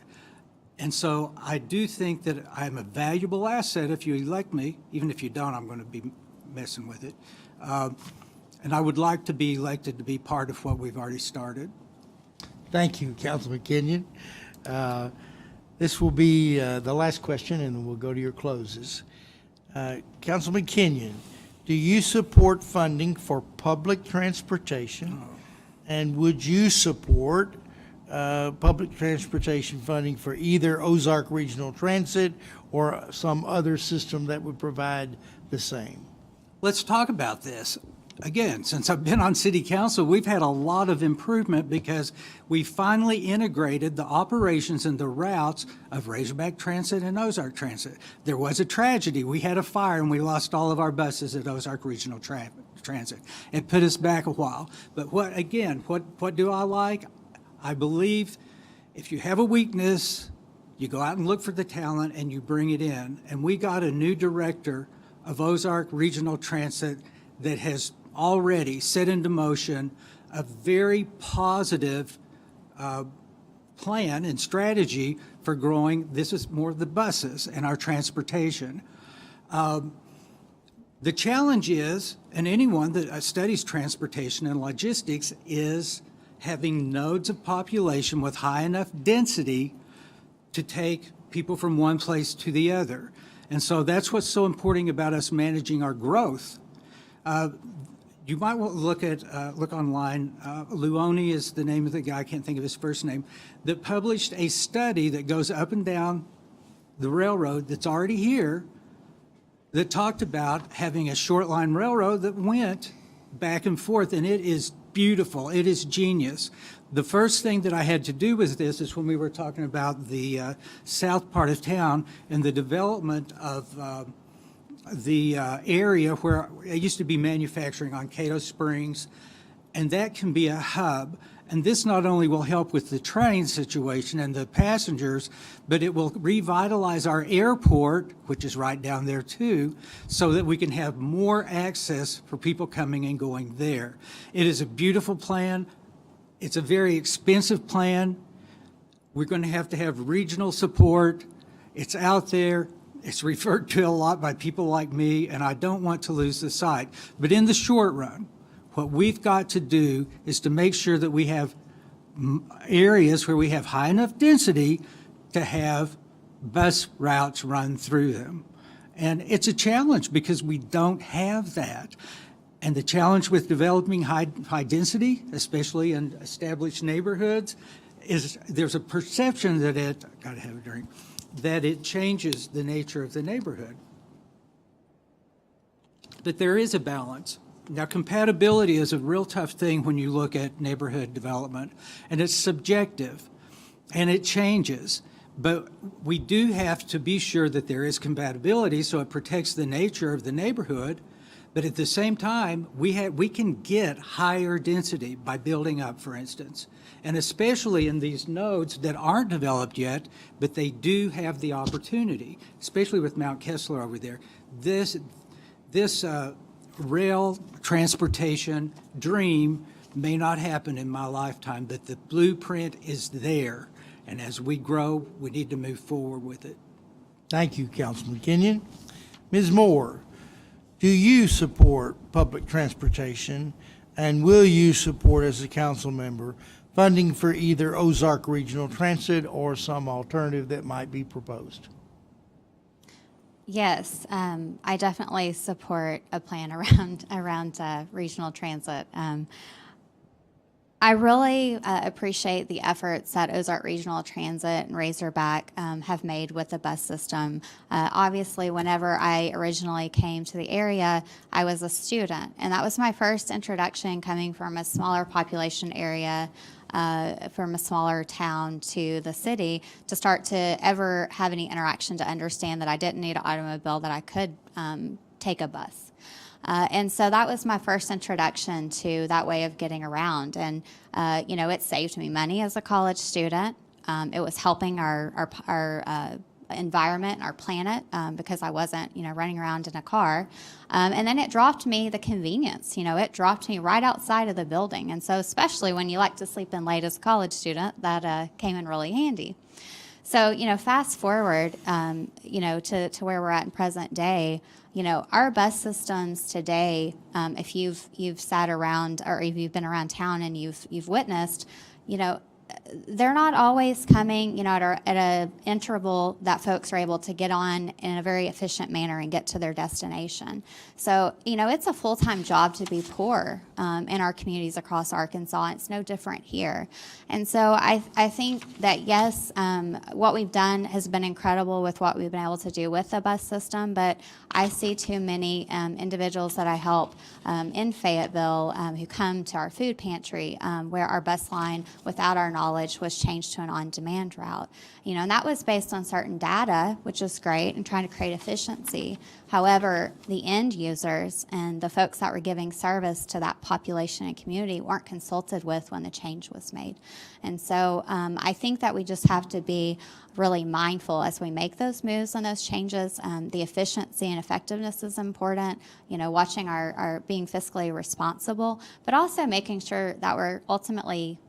And so I do think that I'm a valuable asset if you elect me. Even if you don't, I'm going to be messing with it. And I would like to be elected to be part of what we've already started. Thank you, Councilman Kinion. This will be the last question, and then we'll go to your closes. Councilman Kinion, do you support funding for public transportation? And would you support public transportation funding for either Ozark Regional Transit or some other system that would provide the same? Let's talk about this. Again, since I've been on city council, we've had a lot of improvement because we finally integrated the operations and the routes of Razorback Transit and Ozark Transit. There was a tragedy. We had a fire and we lost all of our buses at Ozark Regional Transit. It put us back a while. But what do I like? I believe if you have a weakness, you go out and look for the talent and you bring it in. And we got a new director of Ozark Regional Transit that has already set into motion a very positive plan and strategy for growing. This is more of the buses and our transportation. The challenge is, and anyone that studies transportation and logistics, is having nodes of population with high enough density to take people from one place to the other. And so that's what's so important about us managing our growth. You might want to look online. Luoni is the name of the guy, I can't think of his first name, that published a study that goes up and down the railroad that's already here, that talked about having a short line railroad that went back and forth, and it is beautiful. It is genius. The first thing that I had to do with this is when we were talking about the south part of town and the development of the area where it used to be manufacturing on Cato Springs, and that can be a hub. And this not only will help with the train situation and the passengers, but it will revitalize our airport, which is right down there too, so that we can have more access for people coming and going there. It is a beautiful plan. It's a very expensive plan. We're going to have regional support. It's out there. It's referred to a lot by people like me, and I don't want to lose the sight. But in the short run, what we've got to do is to make sure that we have areas where we have high enough density to have bus routes run through them. And it's a challenge because we don't have that. And the challenge with developing high density, especially in established neighborhoods, is there's a perception that that it changes the nature of the neighborhood. But there is a balance. Now, compatibility is a real tough thing when you look at neighborhood development, and it's subjective, and it changes. But we do have to be sure that there is compatibility so it protects the nature of the neighborhood. But at the same time, we can get higher density by building up, for instance, and especially in these nodes that aren't developed yet, but they do have the opportunity, especially with Mount Kessler over there. This rail transportation dream may not happen in my lifetime, but the blueprint is there. And as we grow, we need to move forward with it. Thank you, Councilman Kinion. Ms. Moore, do you support public transportation, and will you support, as a council member, funding for either Ozark Regional Transit or some alternative that might be proposed? Yes, I definitely support a plan around regional transit. I really appreciate the efforts that Ozark Regional Transit and Razorback have made with the bus system. Obviously, whenever I originally came to the area, I was a student, and that was my first introduction coming from a smaller population area, from a smaller town to the city, to start to ever have any interaction to understand that I didn't need an automobile, that I could take a bus. And so that was my first introduction to that way of getting around. And, it saved me money as a college student. It was helping our environment, our planet, because I wasn't, running around in a car. And then it dropped me the convenience. It dropped me right outside of the building. And so especially when you like to sleep in late as a college student, that came in really handy. So, fast forward, to where we're at in present day, our bus systems today, if you've sat around or if you've been around town and you've witnessed, they're not always coming, at an interval that folks are able to get on in a very efficient manner and get to their destination. So, it's a full-time job to be poor in our communities across Arkansas. It's no different here. And so I think that, yes, what we've done has been incredible with what we've been able to do with the bus system, but I see too many individuals that I help in Fayetteville who come to our food pantry where our bus line, without our knowledge, was changed to an on-demand route. And that was based on certain data, which is great, and trying to create efficiency. However, the end users and the folks that were giving service to that population and community weren't consulted with when the change was made. And so I think that we just have to be really mindful as we make those moves and those changes. The efficiency and effectiveness is important, watching our being fiscally responsible, but also making sure that we're ultimately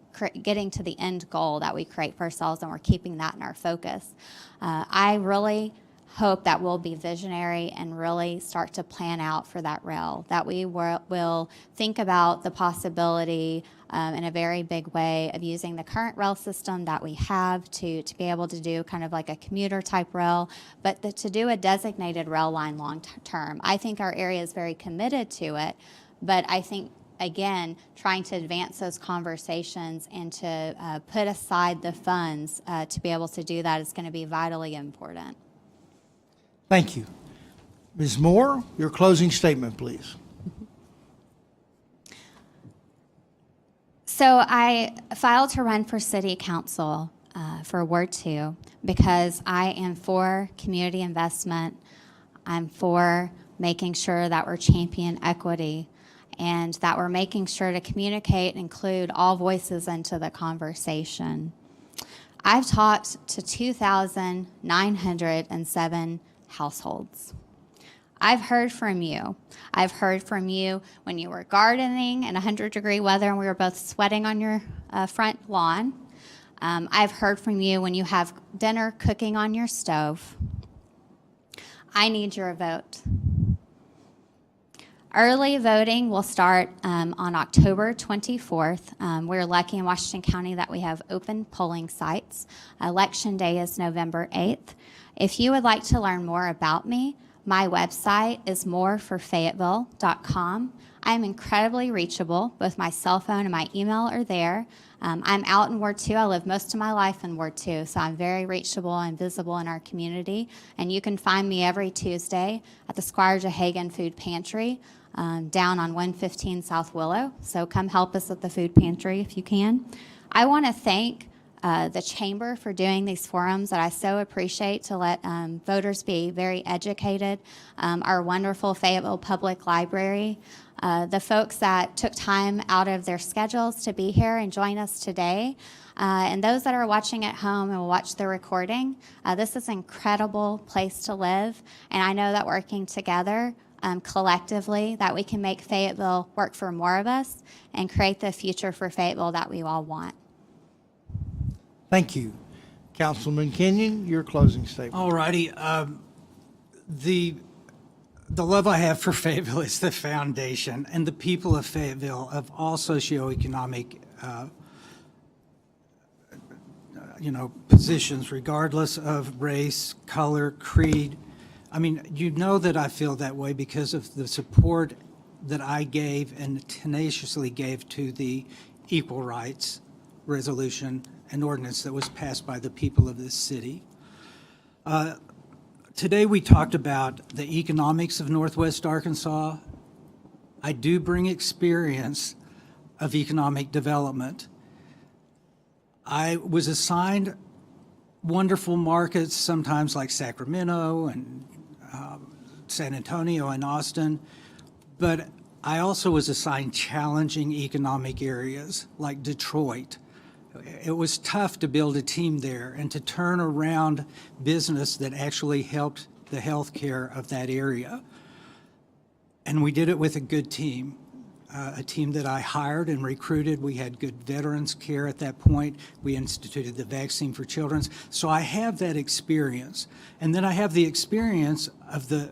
getting to the end goal that we create for ourselves, and we're keeping that in our focus. I really hope that we'll be visionary and really start to plan out for that rail, that we will think about the possibility in a very big way of using the current rail system that we have to be able to do kind of like a commuter type rail, but to do a designated rail line long term. I think our area is very committed to it, but I think, again, trying to advance those conversations and to put aside the funds to be able to do that is going to be vitally important. Thank you. Ms. Moore, your closing statement, please. So I filed to run for city council for Ward 2 because I am for community investment. I'm for making sure that we're champion equity and that we're making sure to communicate and include all voices into the conversation. I've talked to 2,907 households. I've heard from you. I've heard from you when you were gardening in 100-degree weather and we were both sweating on your front lawn. I've heard from you when you have dinner cooking on your stove. I need your vote. Early voting will start on October 24th. We're lucky in Washington County that we have open polling sites. Election day is November 8th. If you would like to learn more about me, my website is moreforfayetteville.com. I'm incredibly reachable. Both my cell phone and my email are there. I'm out in Ward 2. I live most of my life in Ward 2, so I'm very reachable and visible in our community. And you can find me every Tuesday at the Squire Jehagan Food Pantry down on 115 South Willow. So come help us at the food pantry if you can. I want to thank the Chamber for doing these forums that I so appreciate to let voters be very educated. Our wonderful Fayetteville Public Library, the folks that took time out of their schedules to be here and join us today, and those that are watching at home and will watch the recording. This is an incredible place to live, and I know that working together collectively that we can make Fayetteville work for more of us and create the future for Fayetteville that we all want. Thank you. Councilman Kinion, your closing statement. All righty. The love I have for Fayetteville is the foundation, and the people of Fayetteville of all socioeconomic positions, regardless of race, color, creed. I mean, you know that I feel that way because of the support that I gave and tenaciously gave to the equal rights resolution and ordinance that was passed by the people of this city. Today we talked about the economics of Northwest Arkansas. I do bring experience of economic development. I was assigned wonderful markets, sometimes like Sacramento and San Antonio and Austin, but I also was assigned challenging economic areas like Detroit. It was tough to build a team there and to turn around business that actually helped the health care of that area. And we did it with a good team, a team that I hired and recruited. We had good veterans care at that point. We instituted the vaccine for children. So I have that experience. And then I have the experience of the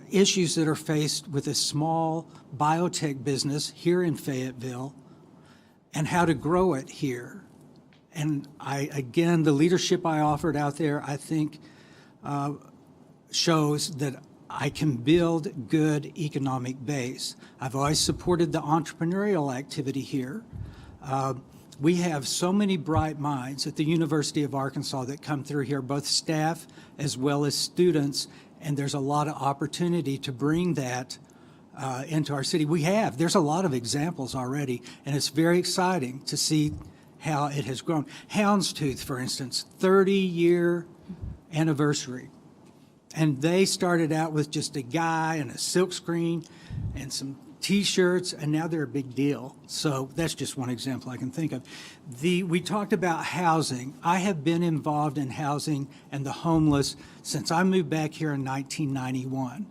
issues that are faced with a small biotech business here in Fayetteville and how to grow it here. And again, the leadership I offered out there, I think, shows that I can build good economic base. I've always supported the entrepreneurial activity here. We have so many bright minds at the University of Arkansas that come through here, both staff as well as students, and there's a lot of opportunity to bring that into our city. There's a lot of examples already, and it's very exciting to see how it has grown. Houndstooth, for instance, 30-year anniversary. And they started out with just a guy and a silk screen and some T-shirts, and now they're a big deal. So that's just one example I can think of. We talked about housing. I have been involved in housing and the homeless since I moved back here in 1991.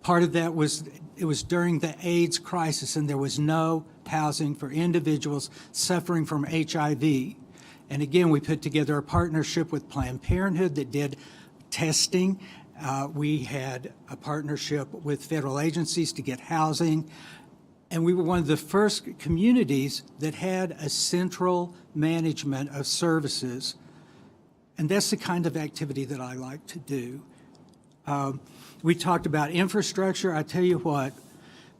Part of that was it was during the AIDS crisis, and there was no housing for individuals suffering from HIV. And again, we put together a partnership with Planned Parenthood that did testing. We had a partnership with federal agencies to get housing. And we were one of the first communities that had a central management of services. And that's the kind of activity that I like to do. We talked about infrastructure. I tell you what,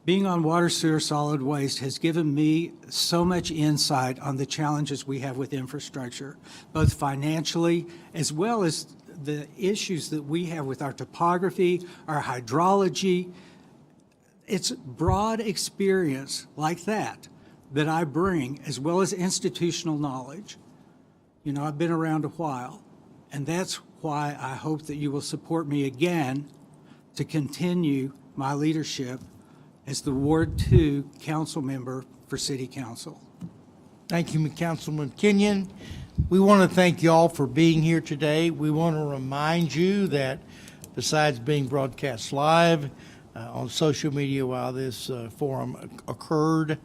being on water, sewer, solid waste has given me so much insight on the challenges we have with infrastructure, both financially as well as the issues that we have with our topography, our hydrology. It's broad experience like that that I bring, as well as institutional knowledge. You know, I've been around a while, and that's why I hope that you will support me again to continue my leadership as the Ward 2 council member for City Council. Thank you, Councilman Kinion. We want to thank you all for being here today. We want to remind you that besides being broadcast live on social media while this forum occurred,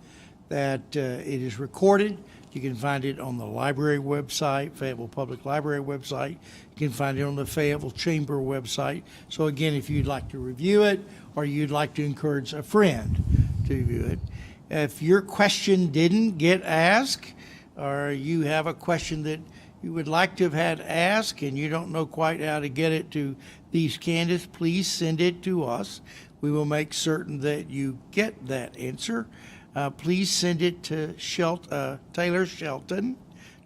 that it is recorded. You can find it on the library website, Fayetteville Public Library website. You can find it on the Fayetteville Chamber website. So again, if you'd like to review it or you'd like to encourage a friend to review it. If your question didn't get asked, or you have a question that you would like to have had asked and you don't know quite how to get it to these candidates, please send it to us. We will make certain that you get that answer. Please send it to Taylor Shelton.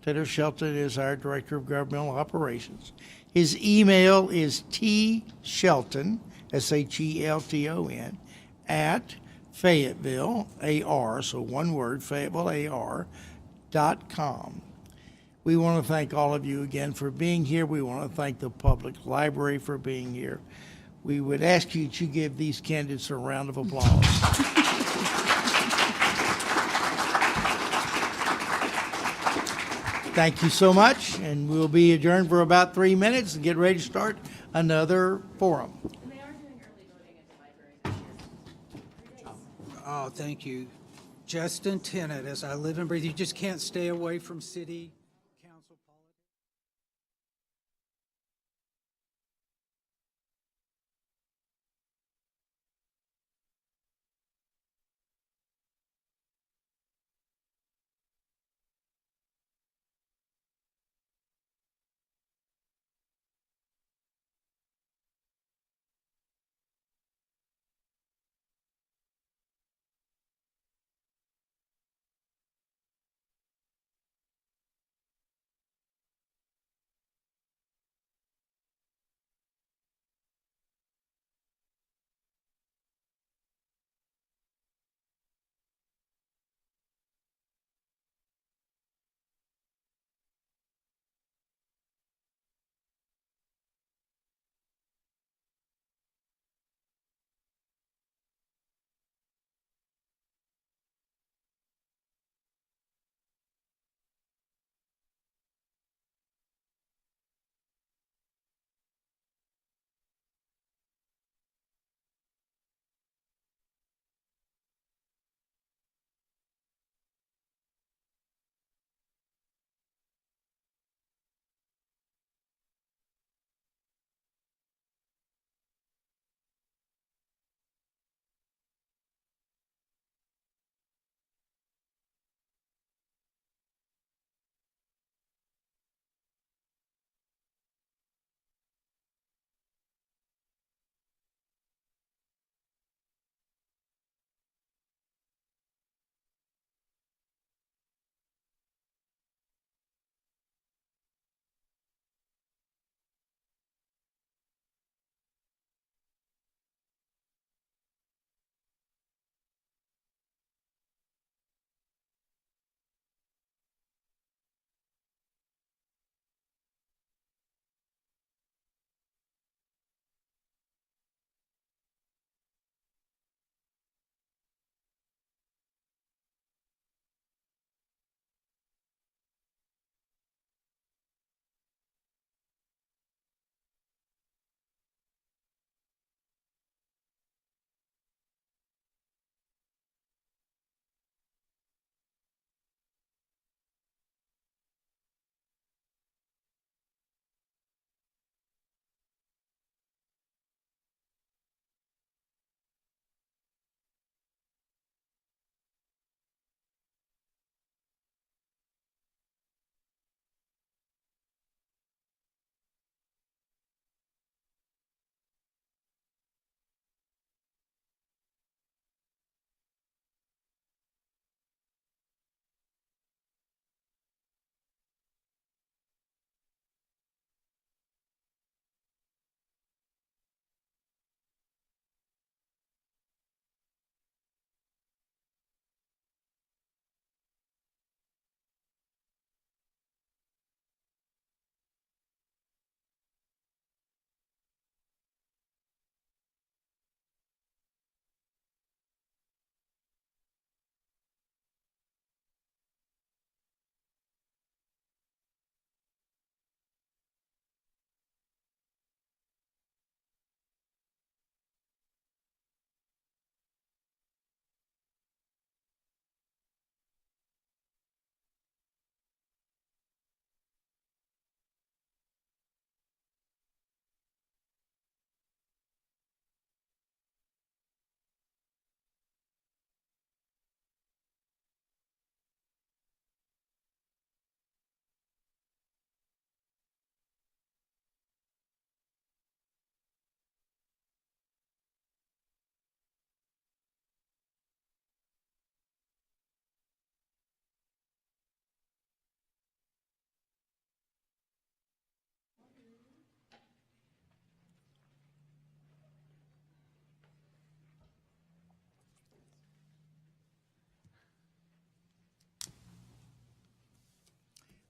Taylor Shelton is our Director of Governmental Operations. His email is tshelton, SHELTON, at Fayetteville, AR, so one word, FayettevilleAR.com. We want to thank all of you again for being here. We want to thank the public library for being here. We would ask you to give these candidates a round of applause. Thank you so much, and we'll be adjourned for about 3 minutes and get ready to start another forum. And they are doing early voting at the library this year. 3 days. Oh, thank you. Justin Tennant, as I live and breathe, you just can't stay away from city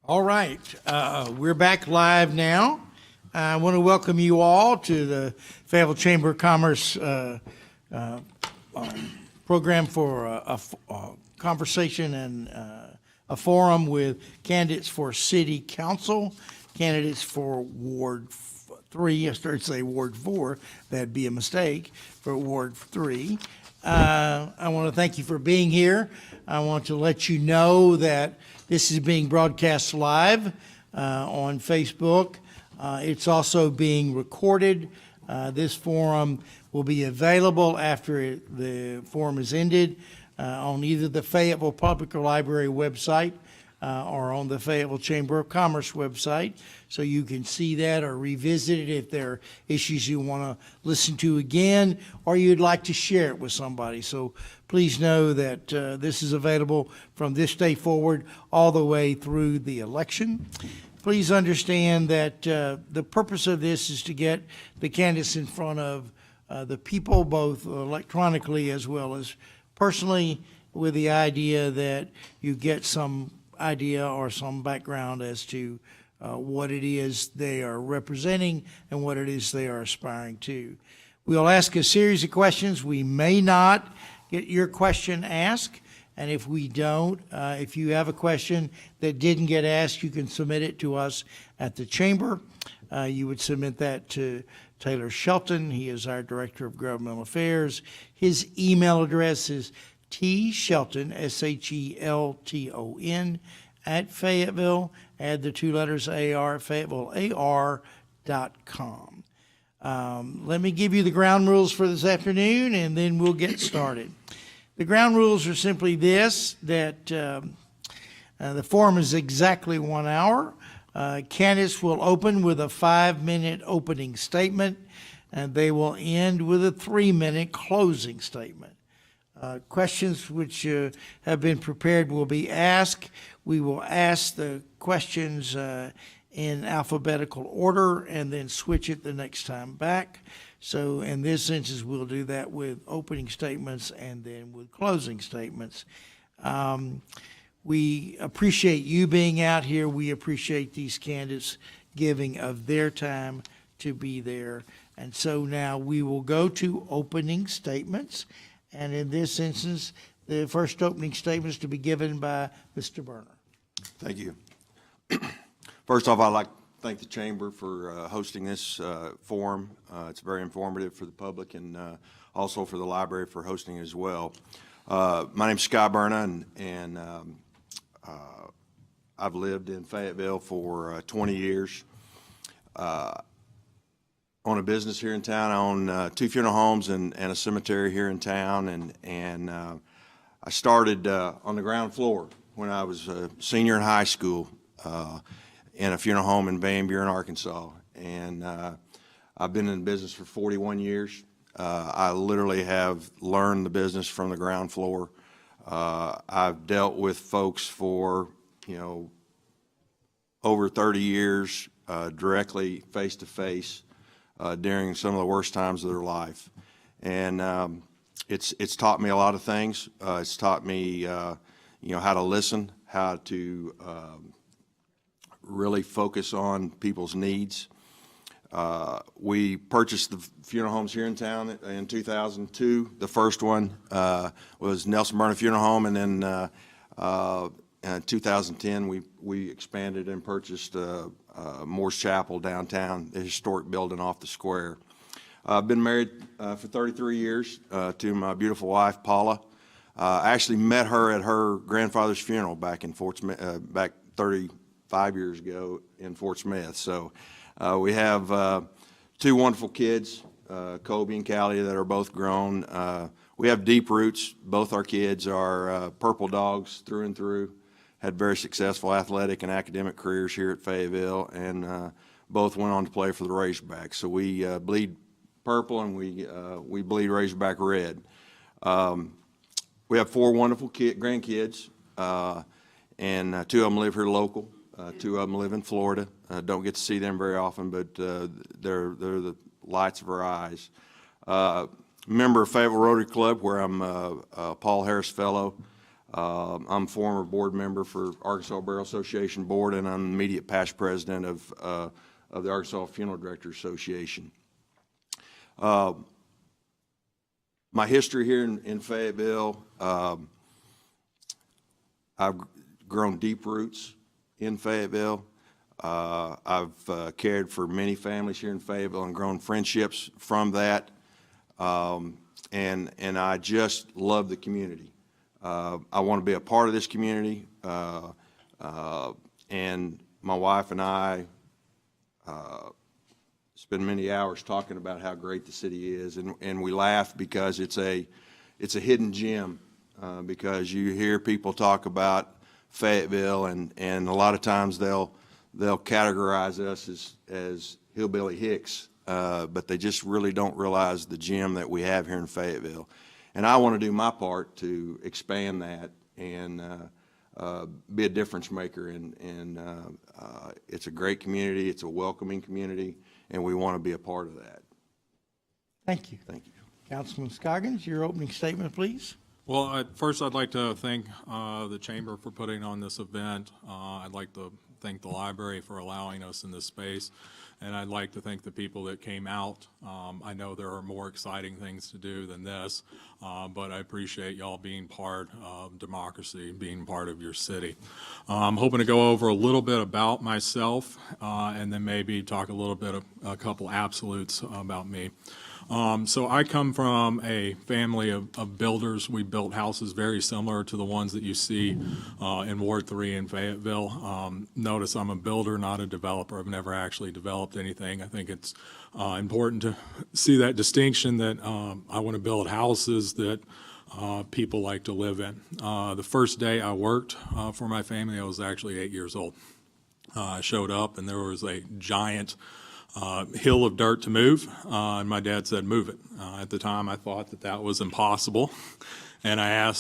All right, we're back live now. I want to welcome you all to the Fayetteville Chamber of Commerce program for a conversation and a forum with candidates for city council, candidates for Ward 3, I started to say Ward 4, that'd be a mistake, for Ward 3. I want to thank you for being here. I want to let you know that this is being broadcast live on Facebook. It's also being recorded. This forum will be available after the forum is ended on either the Fayetteville Public Library website or on the Fayetteville Chamber of Commerce website. So you can see that or revisit it if there are issues you want to listen to again or you'd like to share it with somebody. So please know that this is available from this day forward all the way through the election. Please understand that the purpose of this is to get the candidates in front of the people, both electronically as well as personally, with the idea that you get some idea or some background as to what it is they are representing and what it is they are aspiring to. We'll ask a series of questions. We may not get your question asked, and if we don't, if you have a question that didn't get asked, you can submit it to us at the chamber. You would submit that to Taylor Shelton. He is our Director of Governmental Affairs. His email address is tshelton, SHELTON, at Fayetteville. Add the two letters AR, FayettevilleAR.com. Let me give you the ground rules for this afternoon, and then we'll get started. The ground rules are simply this, that the forum is exactly 1 hour. Candidates will open with a 5-minute opening statement, and they will end with a 3-minute closing statement. Questions which have been prepared will be asked. We will ask the questions in alphabetical order and then switch it the next time back. So in this instance, we'll do that with opening statements and then with closing statements. We appreciate you being out here. We appreciate these candidates giving of their time to be there. And so now we will go to opening statements. And in this instance, the first opening statement is to be given by Mr. Berna. Thank you. First off, I'd like to thank the Chamber for hosting this forum. It's very informative for the public and also for the library for hosting it as well. My name's Berna, and I've lived in Fayetteville for 20 years. Own a business here in town. I own 2 funeral homes and a cemetery here in town, and I started on the ground floor when I was a senior in high school in a funeral home in Van Buren, Arkansas, and I've been in business for 41 years. I literally have learned the business from the ground floor. I've dealt with folks for, over 30 years, directly face to face, during some of the worst times of their life. And it's taught me a lot of things. It's taught me, how to listen, how to really focus on people's needs. We purchased the funeral homes here in town in 2002. The first one was Nelson Berna Funeral Home, and then in 2010 we expanded and purchased Moore's Chapel downtown, the historic building off the square. I've been married for 33 years to my beautiful wife, Paula. I actually met her at her grandfather's funeral back in Fort Smith, back 35 years ago in Fort Smith. So we have 2 wonderful kids, Kobe and Callie, that are both grown. We have deep roots. Both our kids are purple dogs through and through. Had very successful athletic and academic careers here at Fayetteville, and both went on to play for the Razorbacks. So we bleed purple, and we bleed Razorback red. We have 4 wonderful grandkids, and 2 of them live here local. 2 of them live in Florida. Don't get to see them very often, but they're the lights of our eyes. Member of Fayetteville Rotary Club, where I'm a Paul Harris Fellow. I'm a former board member for Arkansas Burial Association Board, and I'm immediate past president of the Arkansas Funeral Directors Association. My history here in Fayetteville, I've grown deep roots in Fayetteville. I've cared for many families here in Fayetteville and grown friendships from that. And I just love the community. I want to be a part of this community. And my wife and I spend many hours talking about how great the city is, and we laugh because it's a hidden gem, because you hear people talk about Fayetteville, and a lot of times they'll categorize us as hillbilly hicks, but they just really don't realize the gem that we have here in Fayetteville. And I want to do my part to expand that and be a difference maker. And it's a great community. It's a welcoming community, and we want to be a part of that. Thank you. Thank you. Councilman Scroggins, your opening statement, please. Well, first I'd like to thank the Chamber for putting on this event. I'd like to thank the library for allowing us in this space, and I'd like to thank the people that came out. I know there are more exciting things to do than this, but I appreciate y'all being part of democracy, being part of your city. I'm hoping to go over a little bit about myself, and then maybe talk a little bit of a couple absolutes about me. So I come from a family of builders. We built houses very similar to the ones that you see in Ward 3 in Fayetteville. Notice I'm a builder, not a developer. I've never actually developed anything. I think it's important to see that distinction, that I want to build houses that people like to live in. The first day I worked for my family, I was actually 8 years old. I showed up and there was a giant hill of dirt to move, and my dad said, move it. At the time, I thought that was impossible, and I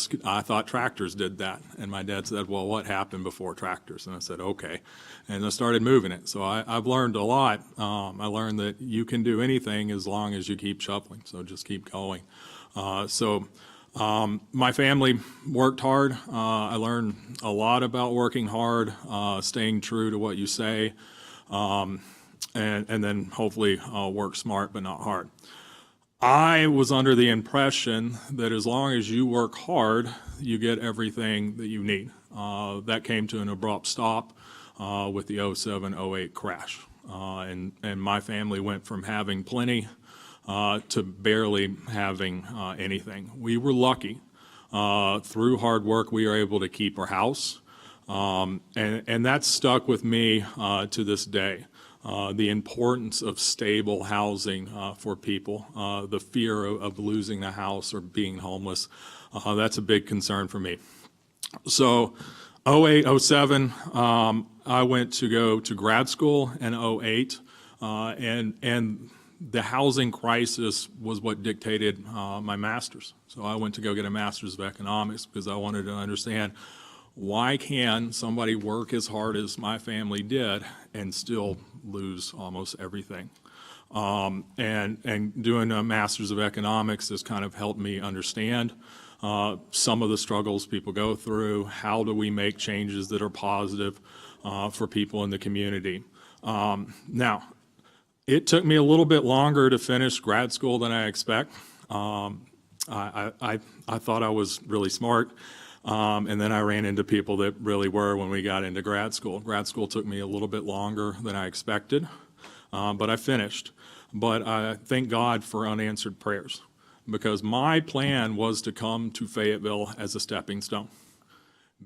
thought tractors did that, and my dad said, well, what happened before tractors? And I said, okay, and I started moving it. So I've learned a lot. I learned that you can do anything as long as you keep shoveling, so just keep going. My family worked hard. I learned a lot about working hard, staying true to what you say, and then hopefully work smart but not hard. I was under the impression that as long as you work hard, you get everything that you need. That came to an abrupt stop with the 07-08 crash. And my family went from having plenty to barely having anything. We were lucky. Through hard work, we were able to keep our house. And that's stuck with me to this day. The importance of stable housing for people, the fear of losing the house or being homeless, that's a big concern for me. So 08, 07, I went to go to grad school in 08, and the housing crisis was what dictated my master's. So I went to go get a master's of economics because I wanted to understand, why can somebody work as hard as my family did and still lose almost everything? And doing a master's of economics has kind of helped me understand some of the struggles people go through. How do we make changes that are positive for people in the community? Now, it took me a little bit longer to finish grad school than I expect. I thought I was really smart. And then I ran into people that really were when we got into grad school. Grad school took me a little bit longer than I expected, but I finished. But I thank God for unanswered prayers, because my plan was to come to Fayetteville as a stepping stone.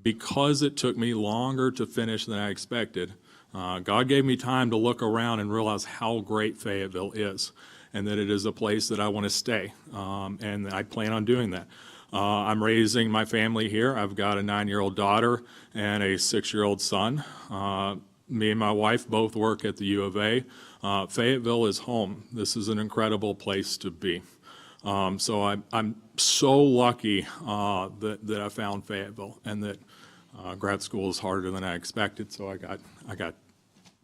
Because it took me longer to finish than I expected, God gave me time to look around and realize how great Fayetteville is, and that it is a place that I want to stay, and I plan on doing that. I'm raising my family here. I've got a 9-year-old daughter and a 6-year-old son. Me and my wife both work at the U of A. Fayetteville is home. This is an incredible place to be. So I'm so lucky that I found Fayetteville, and that grad school is harder than I expected. So I got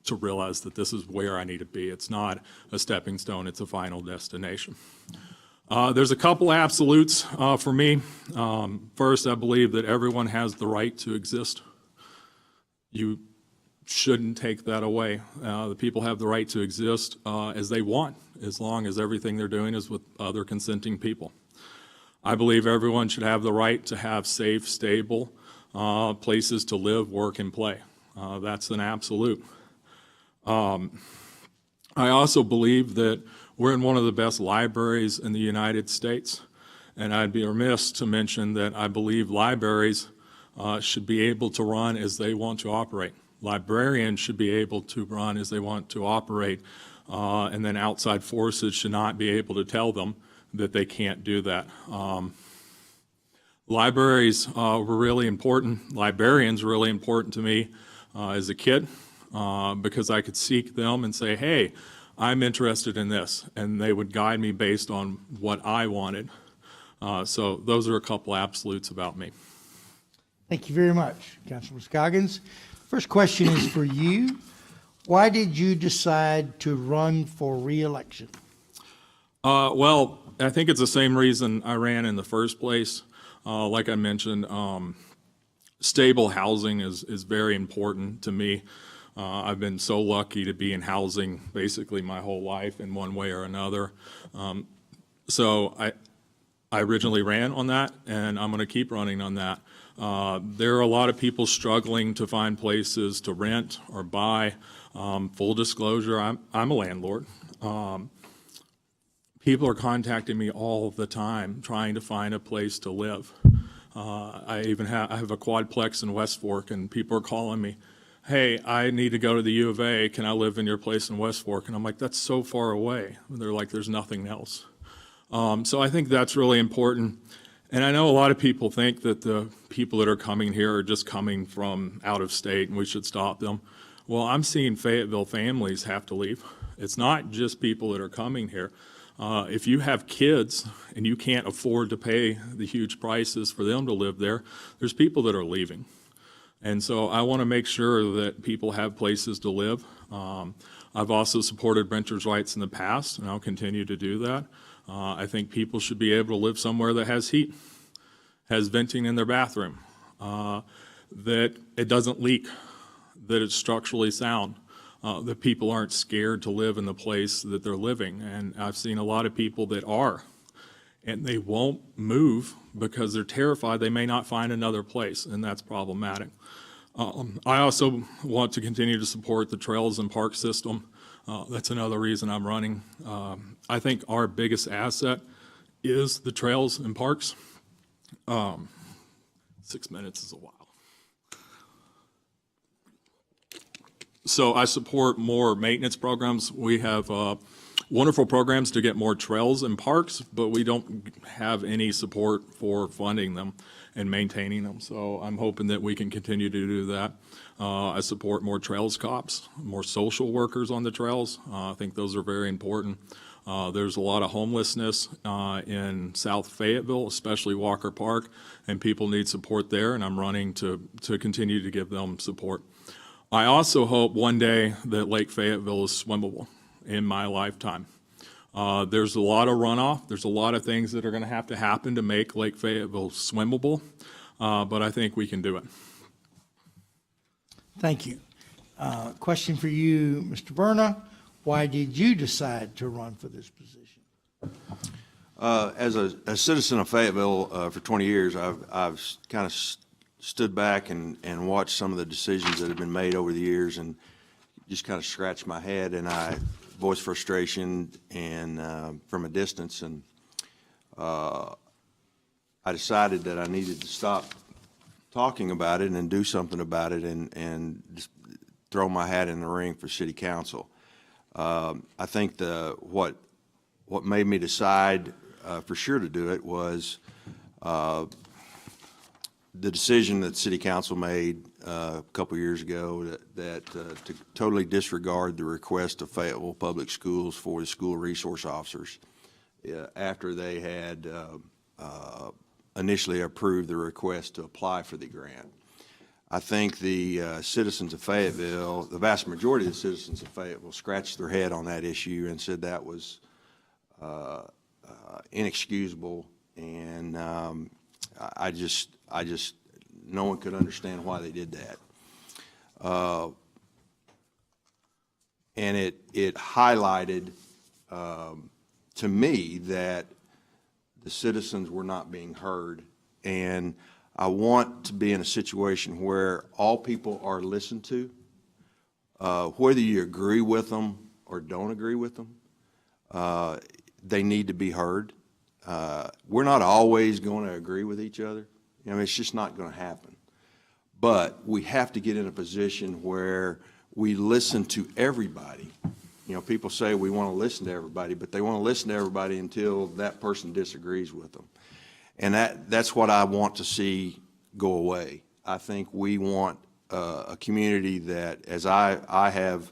to realize that this is where I need to be. It's not a stepping stone, it's a final destination. There's a couple absolutes for me. First, I believe that everyone has the right to exist. You shouldn't take that away. The people have the right to exist as they want, as long as everything they're doing is with other consenting people. I believe everyone should have the right to have safe, stable places to live, work, and play. That's an absolute. I also believe that we're in one of the best libraries in the United States, and I'd be remiss to mention that I believe libraries should be able to run as they want to operate. Librarians should be able to run as they want to operate, and then outside forces should not be able to tell them that they can't do that. Libraries were really important. Librarians were really important to me as a kid because I could seek them and say, hey, I'm interested in this, and they would guide me based on what I wanted. So those are a couple absolutes about me. Thank you very much, Councilman Scroggins. First question is for you. Why did you decide to run for re-election? Well, I think it's the same reason I ran in the first place. Like I mentioned, stable housing is very important to me. I've been so lucky to be in housing basically my whole life in one way or another. So I originally ran on that, and I'm going to keep running on that. There are a lot of people struggling to find places to rent or buy. Full disclosure, I'm a landlord. People are contacting me all the time trying to find a place to live. I have a quadplex in West Fork, and people are calling me, hey, I need to go to the U of A. Can I live in your place in West Fork? And I'm like, that's so far away. And they're like, there's nothing else. So I think that's really important. And I know a lot of people think that the people that are coming here are just coming from out of state and we should stop them. Well, I'm seeing Fayetteville families have to leave. It's not just people that are coming here. If you have kids and you can't afford to pay the huge prices for them to live there, there's people that are leaving. And so I want to make sure that people have places to live. I've also supported renters' rights in the past, and I'll continue to do that. I think people should be able to live somewhere that has heat, has venting in their bathroom, that it doesn't leak, that it's structurally sound, that people aren't scared to live in the place that they're living. And I've seen a lot of people that are, and they won't move because they're terrified they may not find another place, and that's problematic. I also want to continue to support the trails and park system. That's another reason I'm running. I think our biggest asset is the trails and parks. 6 minutes is a while. So I support more maintenance programs. We have wonderful programs to get more trails and parks, but we don't have any support for funding them and maintaining them. So I'm hoping that we can continue to do that. I support more trails cops, more social workers on the trails. I think those are very important. There's a lot of homelessness in South Fayetteville, especially Walker Park, and people need support there, and I'm running to continue to give them support. I also hope one day that Lake Fayetteville is swimmable in my lifetime. There's a lot of runoff. There's a lot of things that are going to have to happen to make Lake Fayetteville swimmable, but I think we can do it. Thank you. Question for you, Mr. Berna. Why did you decide to run for this position? As a citizen of Fayetteville for 20 years, I've kind of stood back and watched some of the decisions that have been made over the years and just kind of scratched my head, and I voiced frustration and from a distance, and I decided that I needed to stop talking about it and do something about it and just throw my hat in the ring for city council. I think what made me decide for sure to do it was the decision that city council made a couple years ago that to totally disregard the request of Fayetteville Public Schools for the school resource officers after they had initially approved the request to apply for the grant. I think the citizens of Fayetteville, the vast majority of the citizens of Fayetteville, scratched their head on that issue and said that was inexcusable, and I just, no one could understand why they did that. And it highlighted to me that the citizens were not being heard, and I want to be in a situation where all people are listened to, whether you agree with them or don't agree with them. They need to be heard. We're not always going to agree with each other. I mean, it's just not going to happen. But we have to get in a position where we listen to everybody. You know, people say we want to listen to everybody, but they want to listen to everybody until that person disagrees with them. And that's what I want to see go away. I think we want a community that, as I have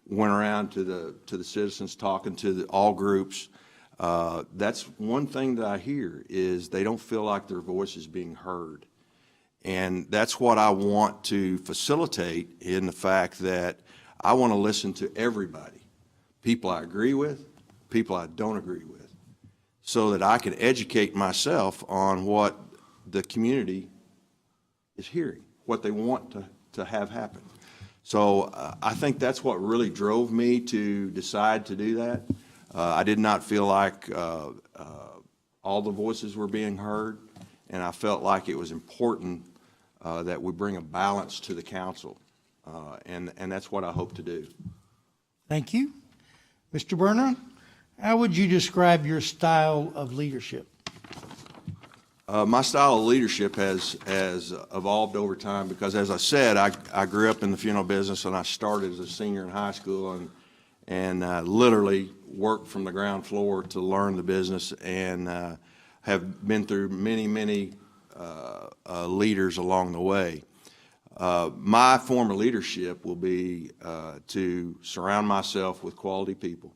went around to the citizens, talking to all groups, that's one thing that I hear is they don't feel like their voice is being heard. And that's what I want to facilitate, in the fact that I want to listen to everybody, people I agree with, people I don't agree with, so that I can educate myself on what the community is hearing, what they want to have happen. So I think that's what really drove me to decide to do that. I did not feel like all the voices were being heard, and I felt like it was important that we bring a balance to the council, and that's what I hope to do. Thank you. Mr. Berna, how would you describe your style of leadership? My style of leadership has evolved over time because, as I said, I grew up in the funeral business, and I started as a senior in high school and literally worked from the ground floor to learn the business, and have been through many leaders along the way. My form of leadership will be to surround myself with quality people.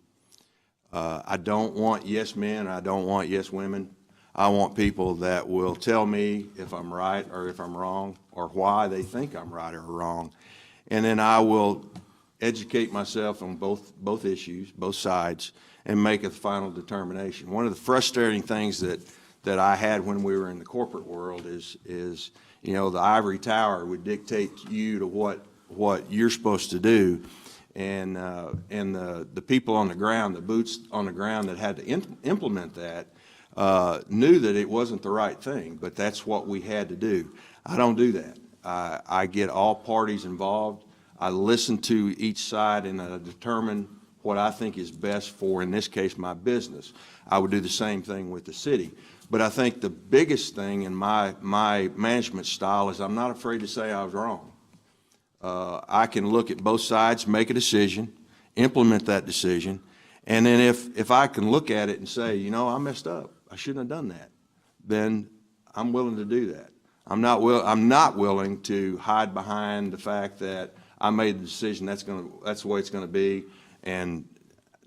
I don't want yes men, I don't want yes women. I want people that will tell me if I'm right or if I'm wrong, or why they think I'm right or wrong. And then I will educate myself on both issues, both sides, and make a final determination. One of the frustrating things that I had when we were in the corporate world is you know, the ivory tower would dictate you to what you're supposed to do, and the people on the ground, the boots on the ground that had to implement that, knew that it wasn't the right thing, but that's what we had to do. I don't do that. I get all parties involved. I listen to each side, and I determine what I think is best for, in this case, my business. I would do the same thing with the city. But I think the biggest thing in my management style is I'm not afraid to say I was wrong. I can look at both sides, make a decision, implement that decision, and then if I can look at it and say, you know, I messed up, I shouldn't have done that, then I'm willing to do that. I'm not willing to hide behind the fact that I made the decision, that's the way it's going to be, and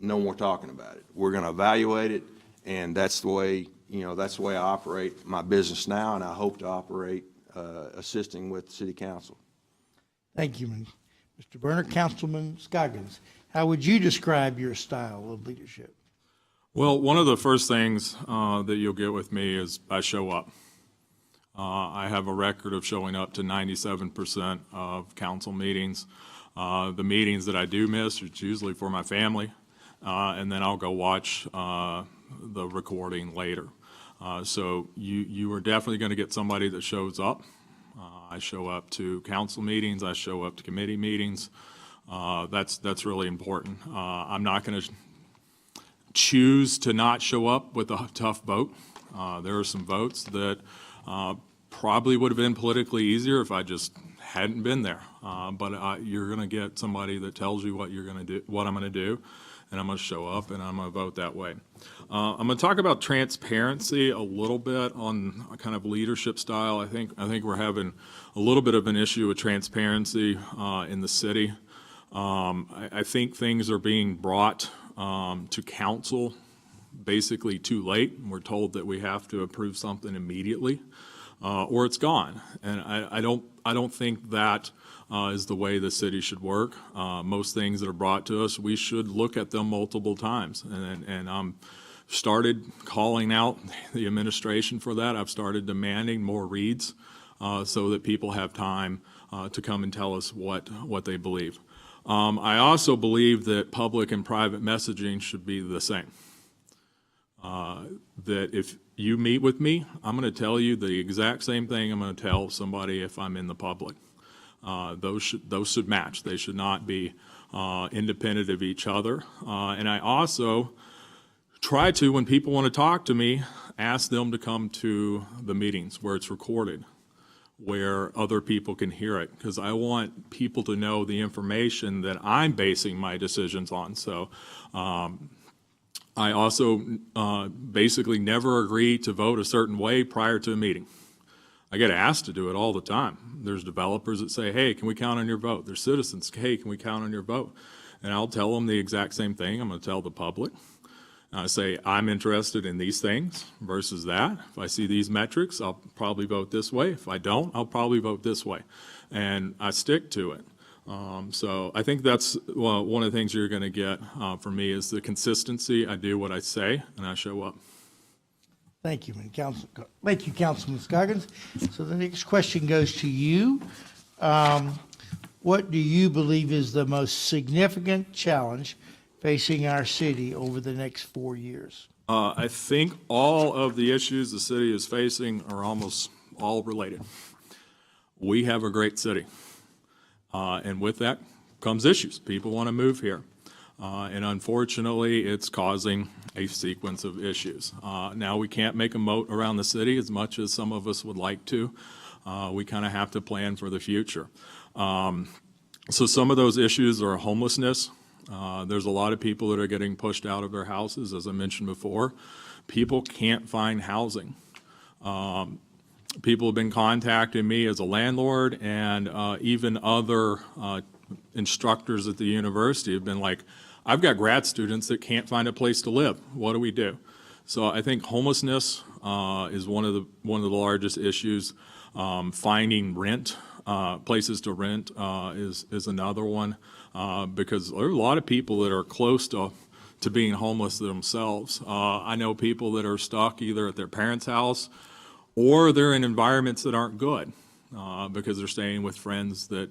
no more talking about it. We're going to evaluate it, and that's the way, you know, that's the way I operate my business now, and I hope to operate assisting with the city council. Thank you, Mr. Berna. Councilman Scroggin, how would you describe your style of leadership? Well, one of the first things that you'll get with me is I show up. I have a record of showing up to 97% of council meetings. The meetings that I do miss, it's usually for my family, and then I'll go watch the recording later. So you are definitely going to get somebody that shows up. I show up to council meetings. I show up to committee meetings. That's really important. I'm not going to choose to not show up with a tough vote. There are some votes that probably would have been politically easier if I just hadn't been there. But you're going to get somebody that tells you what you're going to do, what I'm going to do, and I'm going to show up and I'm going to vote that way. I'm going to talk about transparency a little bit on a kind of leadership style. I think we're having a little bit of an issue with transparency in the city. I think things are being brought to council basically too late. We're told that we have to approve something immediately, or it's gone. And I don't think that is the way the city should work. Most things that are brought to us, we should look at them multiple times. And I'm started calling out the administration for that. I've started demanding more reads so that people have time to come and tell us what they believe. I also believe that public and private messaging should be the same. That if you meet with me, I'm going to tell you the exact same thing I'm going to tell somebody if I'm in the public. Those should match. They should not be independent of each other. And I also try to, when people want to talk to me, ask them to come to the meetings where it's recorded, where other people can hear it, because I want people to know the information that I'm basing my decisions on. So I also basically never agree to vote a certain way prior to a meeting. I get asked to do it all the time. There's developers that say, hey, can we count on your vote? There's citizens, hey, can we count on your vote? And I'll tell them the exact same thing I'm going to tell the public. I say, I'm interested in these things versus that. If I see these metrics, I'll probably vote this way. If I don't, I'll probably vote this way. And I stick to it. So I think that's one of the things you're going to get from me is the consistency. I do what I say, and I show up. Thank you, Councilman Scroggins. So the next question goes to you. What do you believe is the most significant challenge facing our city over the next 4 years? I think all of the issues the city is facing are almost all related. We have a great city, and with that comes issues. People want to move here, and unfortunately, it's causing a sequence of issues. Now, we can't make a moat around the city as much as some of us would like to. We kind of have to plan for the future. So some of those issues are homelessness. There's a lot of people that are getting pushed out of their houses, as I mentioned before. People can't find housing. People have been contacting me as a landlord, and even other instructors at the university have been like, I've got grad students that can't find a place to live. What do we do? So I think homelessness is one of the largest issues. Finding rent, places to rent is another one. Because there are a lot of people that are close to being homeless themselves. I know people that are stuck either at their parents' house or they're in environments that aren't good because they're staying with friends that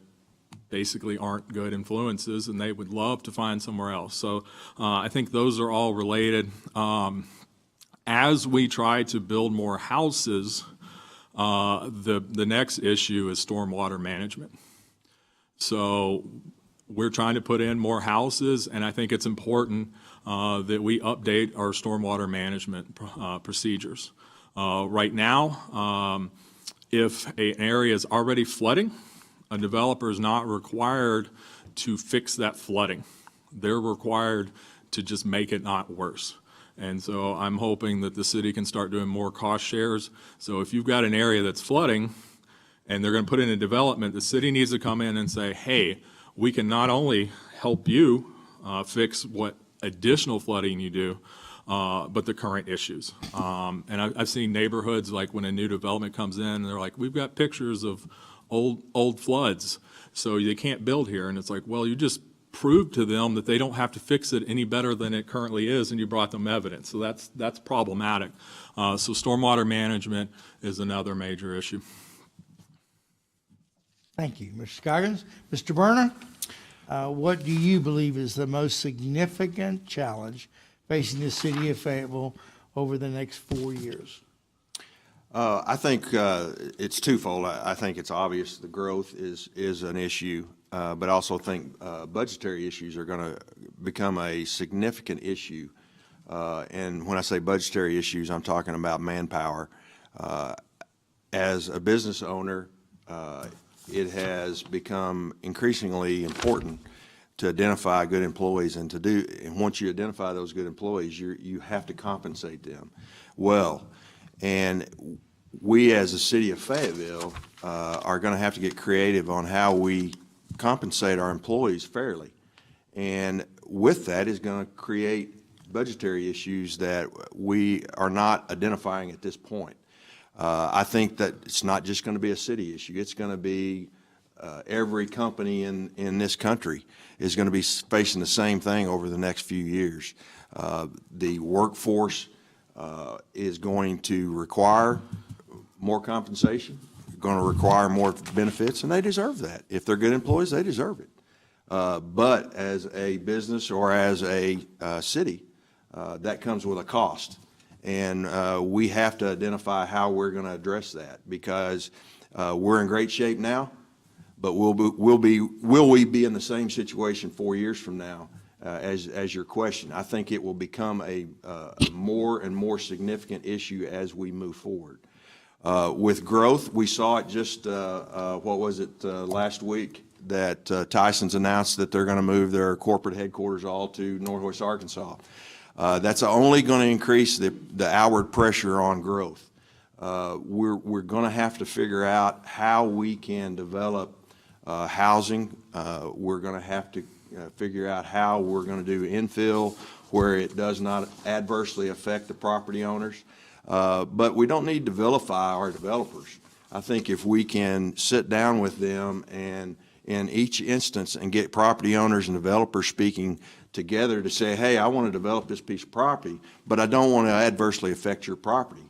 basically aren't good influences and they would love to find somewhere else. So I think those are all related. As we try to build more houses, the next issue is stormwater management. So we're trying to put in more houses, and I think it's important that we update our stormwater management procedures. Right now, if an area is already flooding, a developer is not required to fix that flooding. They're required to just make it not worse. And so I'm hoping that the city can start doing more cost shares. So if you've got an area that's flooding and they're going to put in a development, the city needs to come in and say, hey, we can not only help you fix what additional flooding you do, but the current issues. And I've seen neighborhoods, like when a new development comes in, and they're like, we've got pictures of old floods, so they can't build here. And it's like, well, you just proved to them that they don't have to fix it any better than it currently is, and you brought them evidence. So that's problematic. So stormwater management is another major issue. Thank you, Mr. Scroggins. Mr. Berna, what do you believe is the most significant challenge facing the city of Fayetteville over the next 4 years? I think it's twofold. I think it's obvious the growth is an issue, but I also think budgetary issues are going to become a significant issue. And when I say budgetary issues, I'm talking about manpower. As a business owner, it has become increasingly important to identify good employees, and once you identify those good employees, you have to compensate them well. And we, as a city of Fayetteville, are going to have to get creative on how we compensate our employees fairly. And with that is going to create budgetary issues that we are not identifying at this point. I think that it's not just going to be a city issue. It's going to be every company in this country is going to be facing the same thing over the next few years. The workforce is going to require more compensation, going to require more benefits, and they deserve that. If they're good employees, they deserve it. But as a business or as a city, that comes with a cost. And we have to identify how we're going to address that, because we're in great shape now, but will we be in the same situation 4 years from now, as your question? I think it will become a more and more significant issue as we move forward. With growth, we saw it just, last week, that Tyson's announced that they're going to move their corporate headquarters all to Northwest Arkansas. That's only going to increase the outward pressure on growth. We're going to have to figure out how we can develop housing. We're going to have to figure out how we're going to do infill where it does not adversely affect the property owners. But we don't need to vilify our developers. I think if we can sit down with them and in each instance and get property owners and developers speaking together to say, hey, I want to develop this piece of property, but I don't want to adversely affect your property,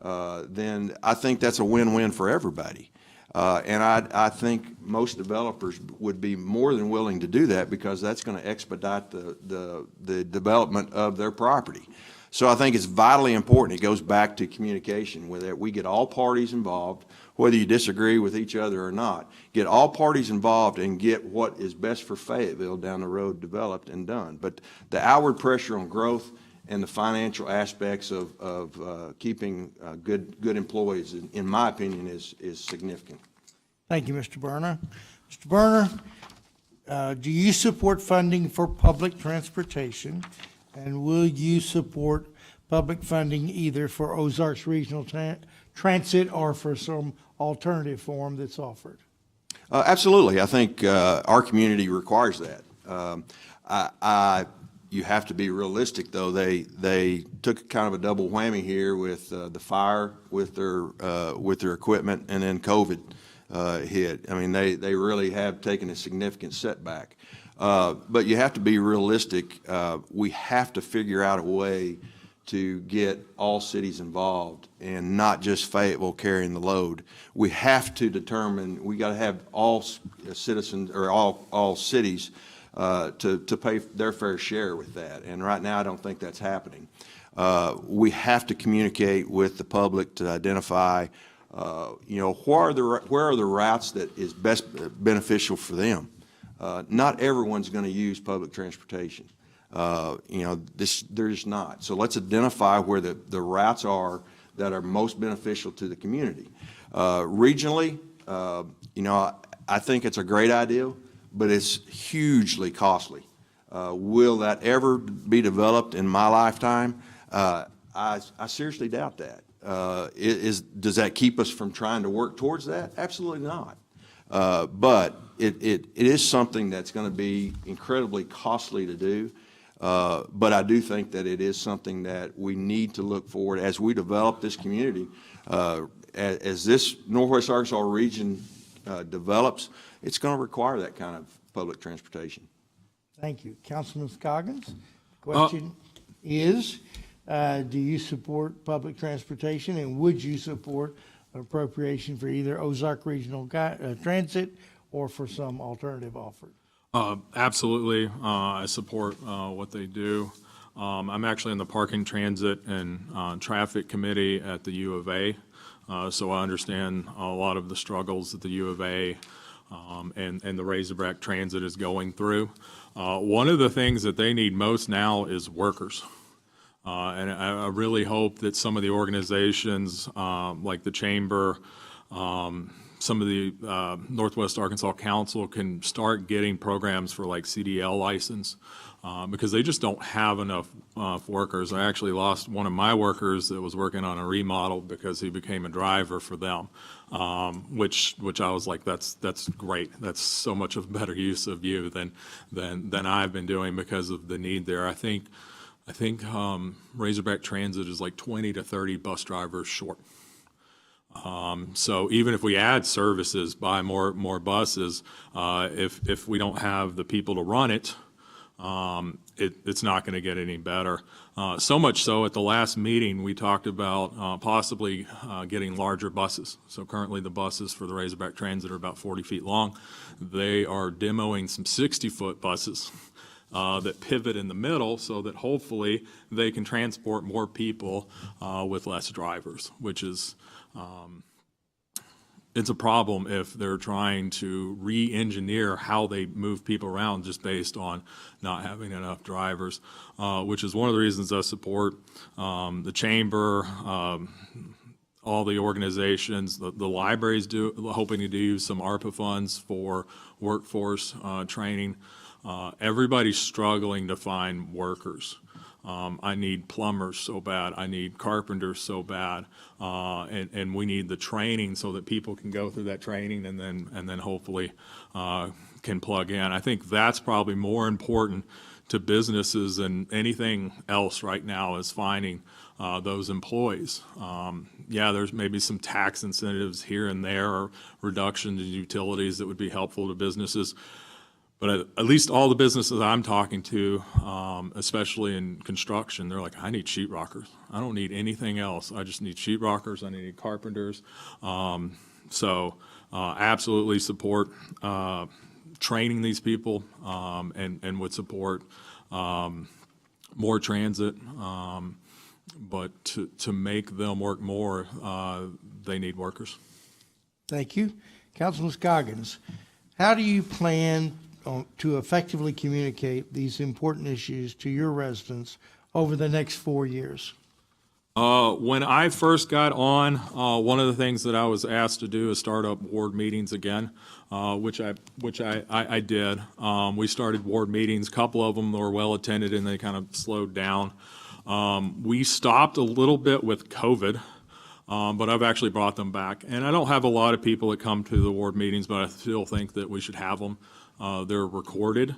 then I think that's a win-win for everybody. And I think most developers would be more than willing to do that, because that's going to expedite the development of their property. So I think it's vitally important. It goes back to communication, where we get all parties involved, whether you disagree with each other or not. Get all parties involved and get what is best for Fayetteville down the road developed and done. But the outward pressure on growth and the financial aspects of keeping good employees, in my opinion, is significant. Thank you, Mr. Berna. Mr. Berna, do you support funding for public transportation? And will you support public funding either for Ozarks Regional Transit or for some alternative form that's offered? Absolutely. I think our community requires that. You have to be realistic, though. They took kind of a double whammy here with the fire with their equipment, and then COVID hit. I mean, they really have taken a significant setback. But you have to be realistic. We have to figure out a way to get all cities involved and not just Fayetteville carrying the load. We have to determine, we got to have all citizens or all cities to pay their fair share with that. And right now, I don't think that's happening. We have to communicate with the public to identify, where are the routes that is best beneficial for them. Not everyone's going to use public transportation. They're just not. So let's identify where the routes are that are most beneficial to the community. Regionally, I think it's a great idea, but it's hugely costly. Will that ever be developed in my lifetime? I seriously doubt that. Does that keep us from trying to work towards that? Absolutely not. But it is something that's going to be incredibly costly to do. But I do think that it is something that we need to look forward as we develop this community. As this Northwest Arkansas region develops, it's going to require that kind of public transportation. Thank you. Councilman Scroggins, the question is, do you support public transportation, and would you support an appropriation for either Ozark Regional Transit or for some alternative offered? Absolutely. I support what they do. I'm actually in the Parking, Transit, and Traffic Committee at the U of A, so I understand a lot of the struggles that the U of A and the Razorback Transit is going through. One of the things that they need most now is workers. And I really hope that some of the organizations, like the Chamber, some of the Northwest Arkansas Council can start getting programs for like CDL license, because they just don't have enough workers. I actually lost one of my workers that was working on a remodel because he became a driver for them, which I was like, that's great. That's so much of a better use of you than I've been doing because of the need there. I think Razorback Transit is like 20 to 30 bus drivers short. So even if we add services, buy more buses, if we don't have the people to run it, it's not going to get any better. So much so, at the last meeting, we talked about possibly getting larger buses. So currently, the buses for the Razorback Transit are about 40 feet long. They are demoing some 60-foot buses that pivot in the middle so that hopefully they can transport more people with less drivers, which is it's a problem if they're trying to re-engineer how they move people around just based on not having enough drivers, which is one of the reasons I support the chamber, all the organizations, the libraries hoping to do some ARPA funds for workforce training. Everybody's struggling to find workers. I need plumbers so bad. I need carpenters so bad, and we need the training so that people can go through that training and then hopefully can plug in. I think that's probably more important to businesses than anything else right now is finding those employees. Yeah, there's maybe some tax incentives here and there or reductions in utilities that would be helpful to businesses. But at least all the businesses I'm talking to, especially in construction, they're like, I need sheetrockers. I don't need anything else. I just need sheetrockers. I need carpenters. So absolutely support training these people and would support more transit. But to make them work more, they need workers. Thank you. Councilman Scroggins, how do you plan to effectively communicate these important issues to your residents over the next 4 years? When I first got on, one of the things that I was asked to do is start up ward meetings again, which I did. We started ward meetings. A couple of them were well attended and they kind of slowed down. We stopped a little bit with COVID, but I've actually brought them back. And I don't have a lot of people that come to the ward meetings, but I still think that we should have them. They're recorded,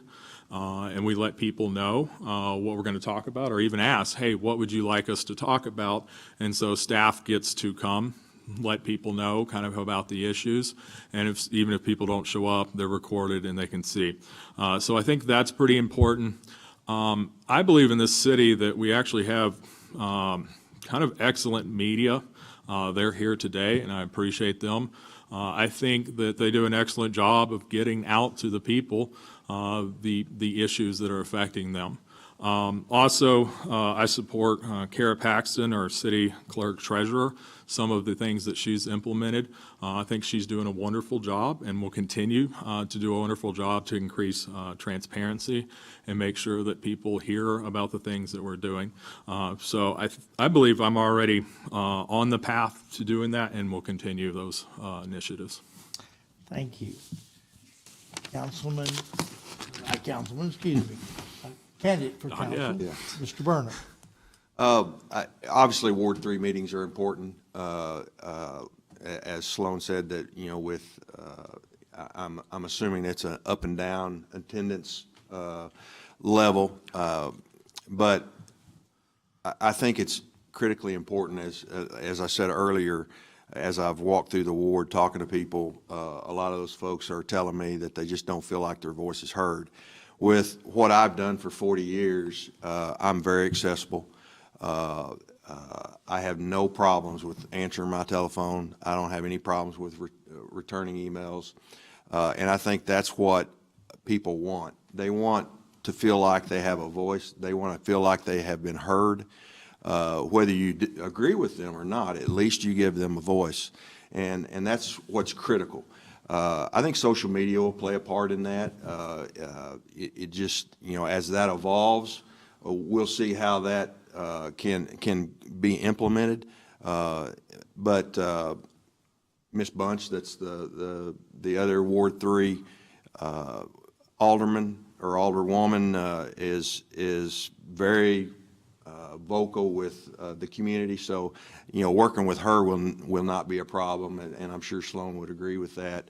and we let people know what we're going to talk about, or even ask, hey, what would you like us to talk about? And so staff gets to come, let people know kind of about the issues, and even if people don't show up, they're recorded and they can see. So I think that's pretty important. I believe in this city that we actually have kind of excellent media. They're here today, and I appreciate them. I think that they do an excellent job of getting out to the people the issues that are affecting them. Also, I support Kara Paxton, our city clerk treasurer, some of the things that she's implemented. I think she's doing a wonderful job and will continue to do a wonderful job to increase transparency and make sure that people hear about the things that we're doing. So I believe I'm already on the path to doing that and will continue those initiatives. Thank you. Councilman, excuse me. Candidate for council, Yeah. Mr. Berna. Obviously, Ward 3 meetings are important. As Sloan said, that, you know, with, I'm assuming it's an up and down attendance level. But I think it's critically important, as I said earlier, as I've walked through the ward talking to people, a lot of those folks are telling me that they just don't feel like their voice is heard. With what I've done for 40 years, I'm very accessible. I have no problems with answering my telephone. I don't have any problems with returning emails. And I think that's what people want. They want to feel like they have a voice. They want to feel like they have been heard. Whether you agree with them or not, at least you give them a voice. And that's what's critical. I think social media will play a part in that. It just, you know, as that evolves, we'll see how that can be implemented. But Ms. Bunch, that's the other Ward 3 alderman or alderwoman, is very vocal with the community. So, you know, working with her will not be a problem, and I'm sure Sloan would agree with that.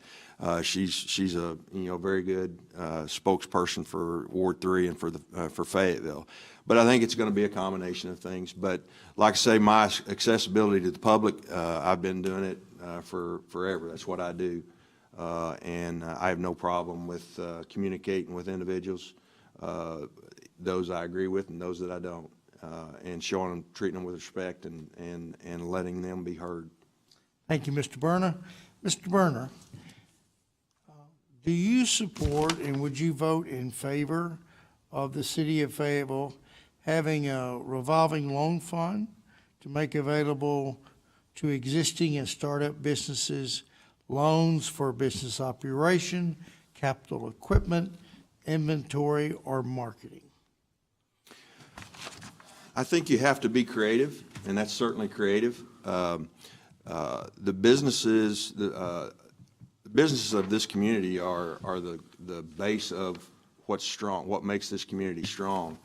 She's a, you know, very good spokesperson for Ward 3 and for Fayetteville. But I think it's going to be a combination of things. But like I say, my accessibility to the public, I've been doing it for forever. That's what I do. And I have no problem with communicating with individuals, those I agree with and those that I don't, and showing them, treating them with respect and letting them be heard. Thank you, Mr. Berna. Mr. Berna, do you support and would you vote in favor of the city of Fayetteville having a revolving loan fund to make available to existing and startup businesses loans for business operation, capital equipment, inventory, or marketing? I think you have to be creative, and that's certainly creative. The businesses of this community are the base of what's strong, what makes this community strong,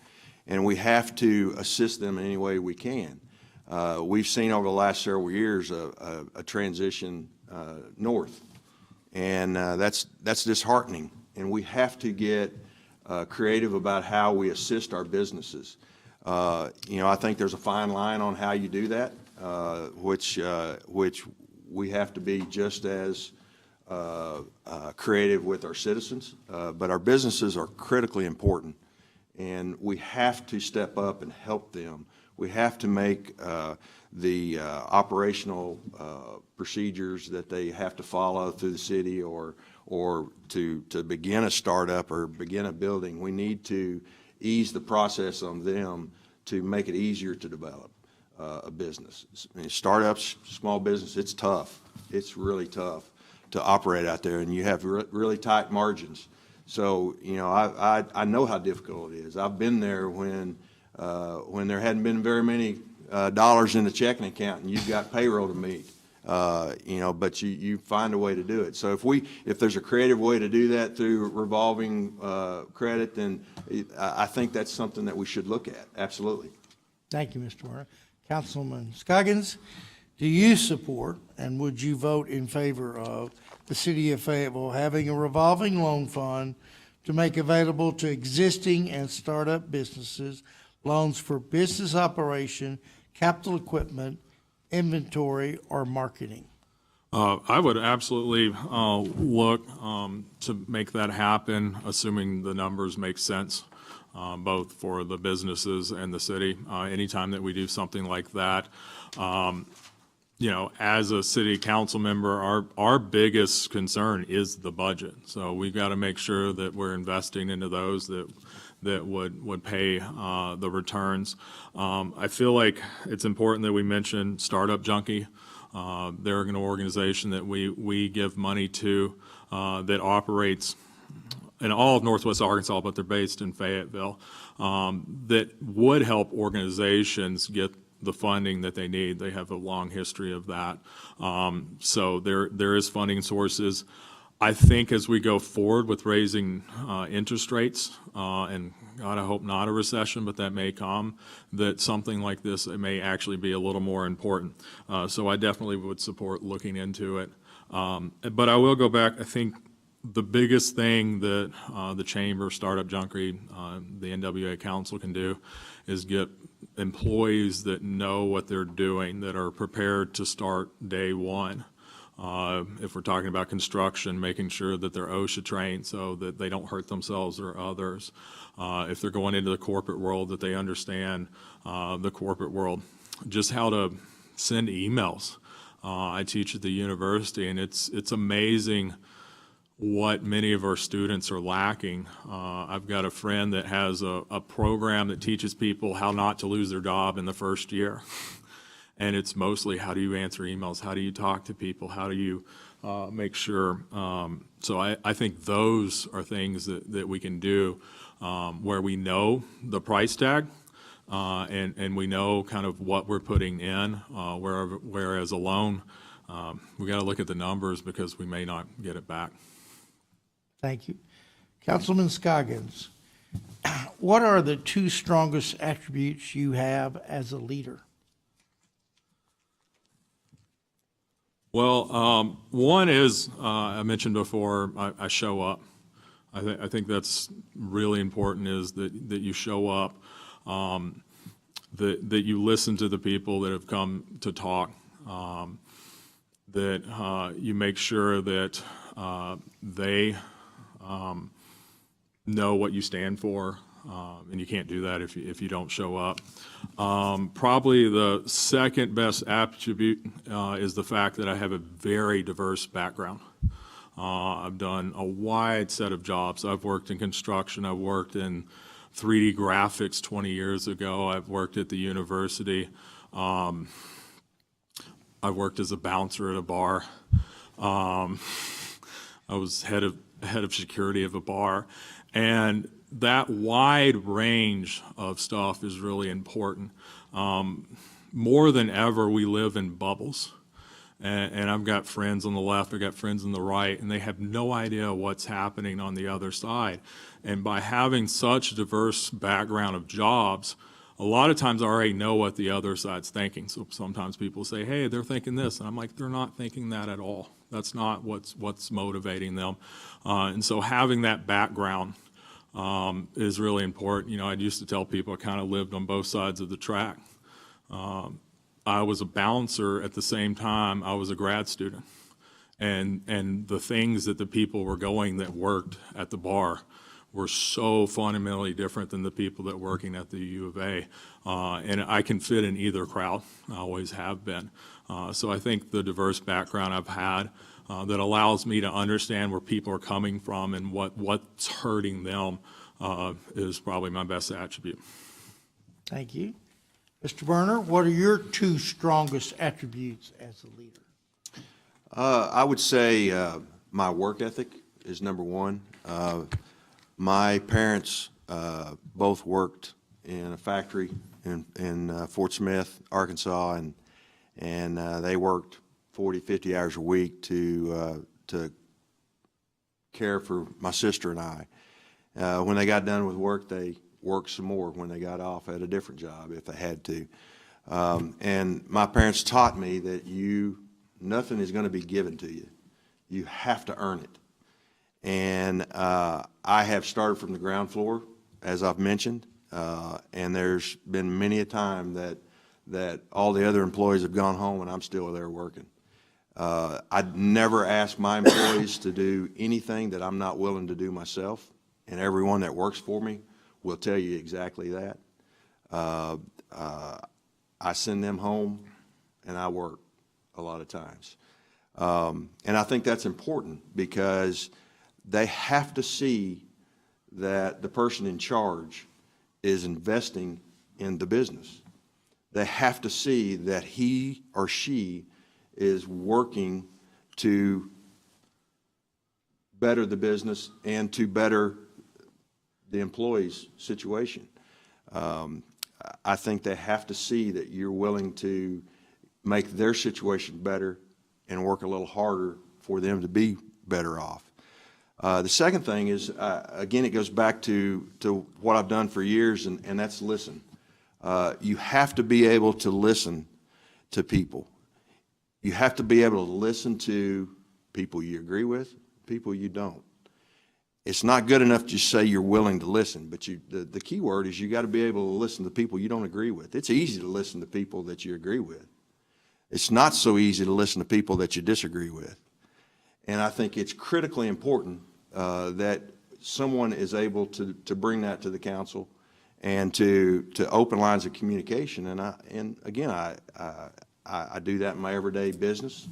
and we have to assist them in any way we can. We've seen over the last several years a transition north, and that's disheartening. And we have to get creative about how we assist our businesses. I think there's a fine line on how you do that, which we have to be just as creative with our citizens. But our businesses are critically important, and we have to step up and help them. We have to make the operational procedures that they have to follow through the city or to begin a startup or begin a building. We need to ease the process on them to make it easier to develop a business. I mean, startups, small business, it's tough. It's really tough to operate out there, and you have really tight margins. So, I know how difficult it is. I've been there when there hadn't been very many dollars in the checking account and you've got payroll to meet, but you find a way to do it. So if there's a creative way to do that through revolving credit, then I think that's something that we should look at. Absolutely. Thank you, Mr. Warner. Councilman Scroggins, do you support and would you vote in favor of the city of Fayetteville having a revolving loan fund to make available to existing and startup businesses loans for business operation, capital equipment, inventory, or marketing? I would absolutely look to make that happen, assuming the numbers make sense, both for the businesses and the city. Anytime that we do something like that, as a city council member, our biggest concern is the budget. So we've got to make sure that we're investing into those that would pay the returns. I feel like it's important that we mention Startup Junkie. They're an organization that we give money to that operates in all of Northwest Arkansas, but they're based in Fayetteville, that would help organizations get the funding that they need. They have a long history of that. So there is funding sources. I think as we go forward with raising interest rates, and God, I hope not a recession, but that may come, that something like this, it may actually be a little more important. So I definitely would support looking into it. But I will go back, I think the biggest thing that the Chamber, Startup Junkie, the NWA Council can do is get employees that know what they're doing, that are prepared to start day one. If we're talking about construction, making sure that they're OSHA trained so that they don't hurt themselves or others. If they're going into the corporate world, that they understand the corporate world. Just how to send emails. I teach at the university, and it's amazing what many of our students are lacking. I've got a friend that has a program that teaches people how not to lose their job in the first year. And it's mostly how do you answer emails, how do you talk to people, how do you make sure. So I think those are things that we can do where we know the price tag and we know kind of what we're putting in, whereas a loan, we got to look at the numbers because we may not get it back. Thank you. Councilman Scroggins, what are the two strongest attributes you have as a leader? Well, one is, I mentioned before, I show up. I think that's really important, is that you show up, that you listen to the people that have come to talk, that you make sure that they know what you stand for, and you can't do that if you don't show up. Probably the second best attribute is the fact that I have a very diverse background. I've done a wide set of jobs. I've worked in construction. I've worked in 3D graphics 20 years ago. I've worked at the university. I've worked as a bouncer at a bar. I was head of security of a bar. And that wide range of stuff is really important. More than ever, we live in bubbles. And I've got friends on the left, I've got friends on the right, and they have no idea what's happening on the other side. And by having such a diverse background of jobs, a lot of times I already know what the other side's thinking. So sometimes people say, hey, they're thinking this. And I'm like, they're not thinking that at all. That's not what's motivating them. And so having that background is really important. You know, I used to tell people I kind of lived on both sides of the track. I was a bouncer at the same time I was a grad student. And the things that the people were going that worked at the bar were so fundamentally different than the people that working at the U of A. And I can fit in either crowd. I always have been. So I think the diverse background I've had that allows me to understand where people are coming from and what's hurting them is probably my best attribute. Thank you. Mr. Berner, what are your two strongest attributes as a leader? I would say my work ethic is number one. My parents both worked in a factory in Fort Smith, Arkansas, and they worked 40, 50 hours a week to care for my sister and I. When they got done with work, they worked some more when they got off at a different job if they had to. And my parents taught me that nothing is going to be given to you. You have to earn it. And I have started from the ground floor, as I've mentioned, and there's been many a time that all the other employees have gone home and I'm still there working. I'd never ask my employees to do anything that I'm not willing to do myself, and everyone that works for me will tell you exactly that. I send them home and I work a lot of times. And I think that's important because they have to see that the person in charge is investing in the business. They have to see that he or she is working to better the business and to better the employee's situation. I think they have to see that you're willing to make their situation better and work a little harder for them to be better off. The second thing is, again, it goes back to what I've done for years, and that's listen. You have to be able to listen to people. You have to be able to listen to people you agree with, people you don't. It's not good enough to just say you're willing to listen, but the key word is you got to be able to listen to people you don't agree with. It's easy to listen to people that you agree with. It's not so easy to listen to people that you disagree with. And I think it's critically important that someone is able to bring that to the council and to open lines of communication. And again, I do that in my everyday business.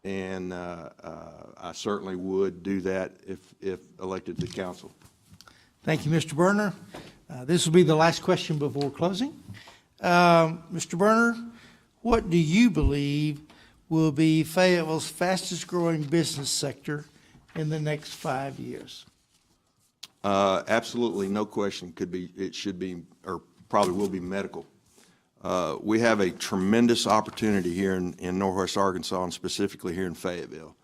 And I certainly would do that if elected to council. Thank you, Mr. Berner. This will be the last question before closing. Mr. Berner, what do you believe will be Fayetteville's fastest growing business sector in the next 5 years? Absolutely, no question. It should be, or probably will be medical. We have a tremendous opportunity here in Northwest Arkansas, and specifically here in Fayetteville.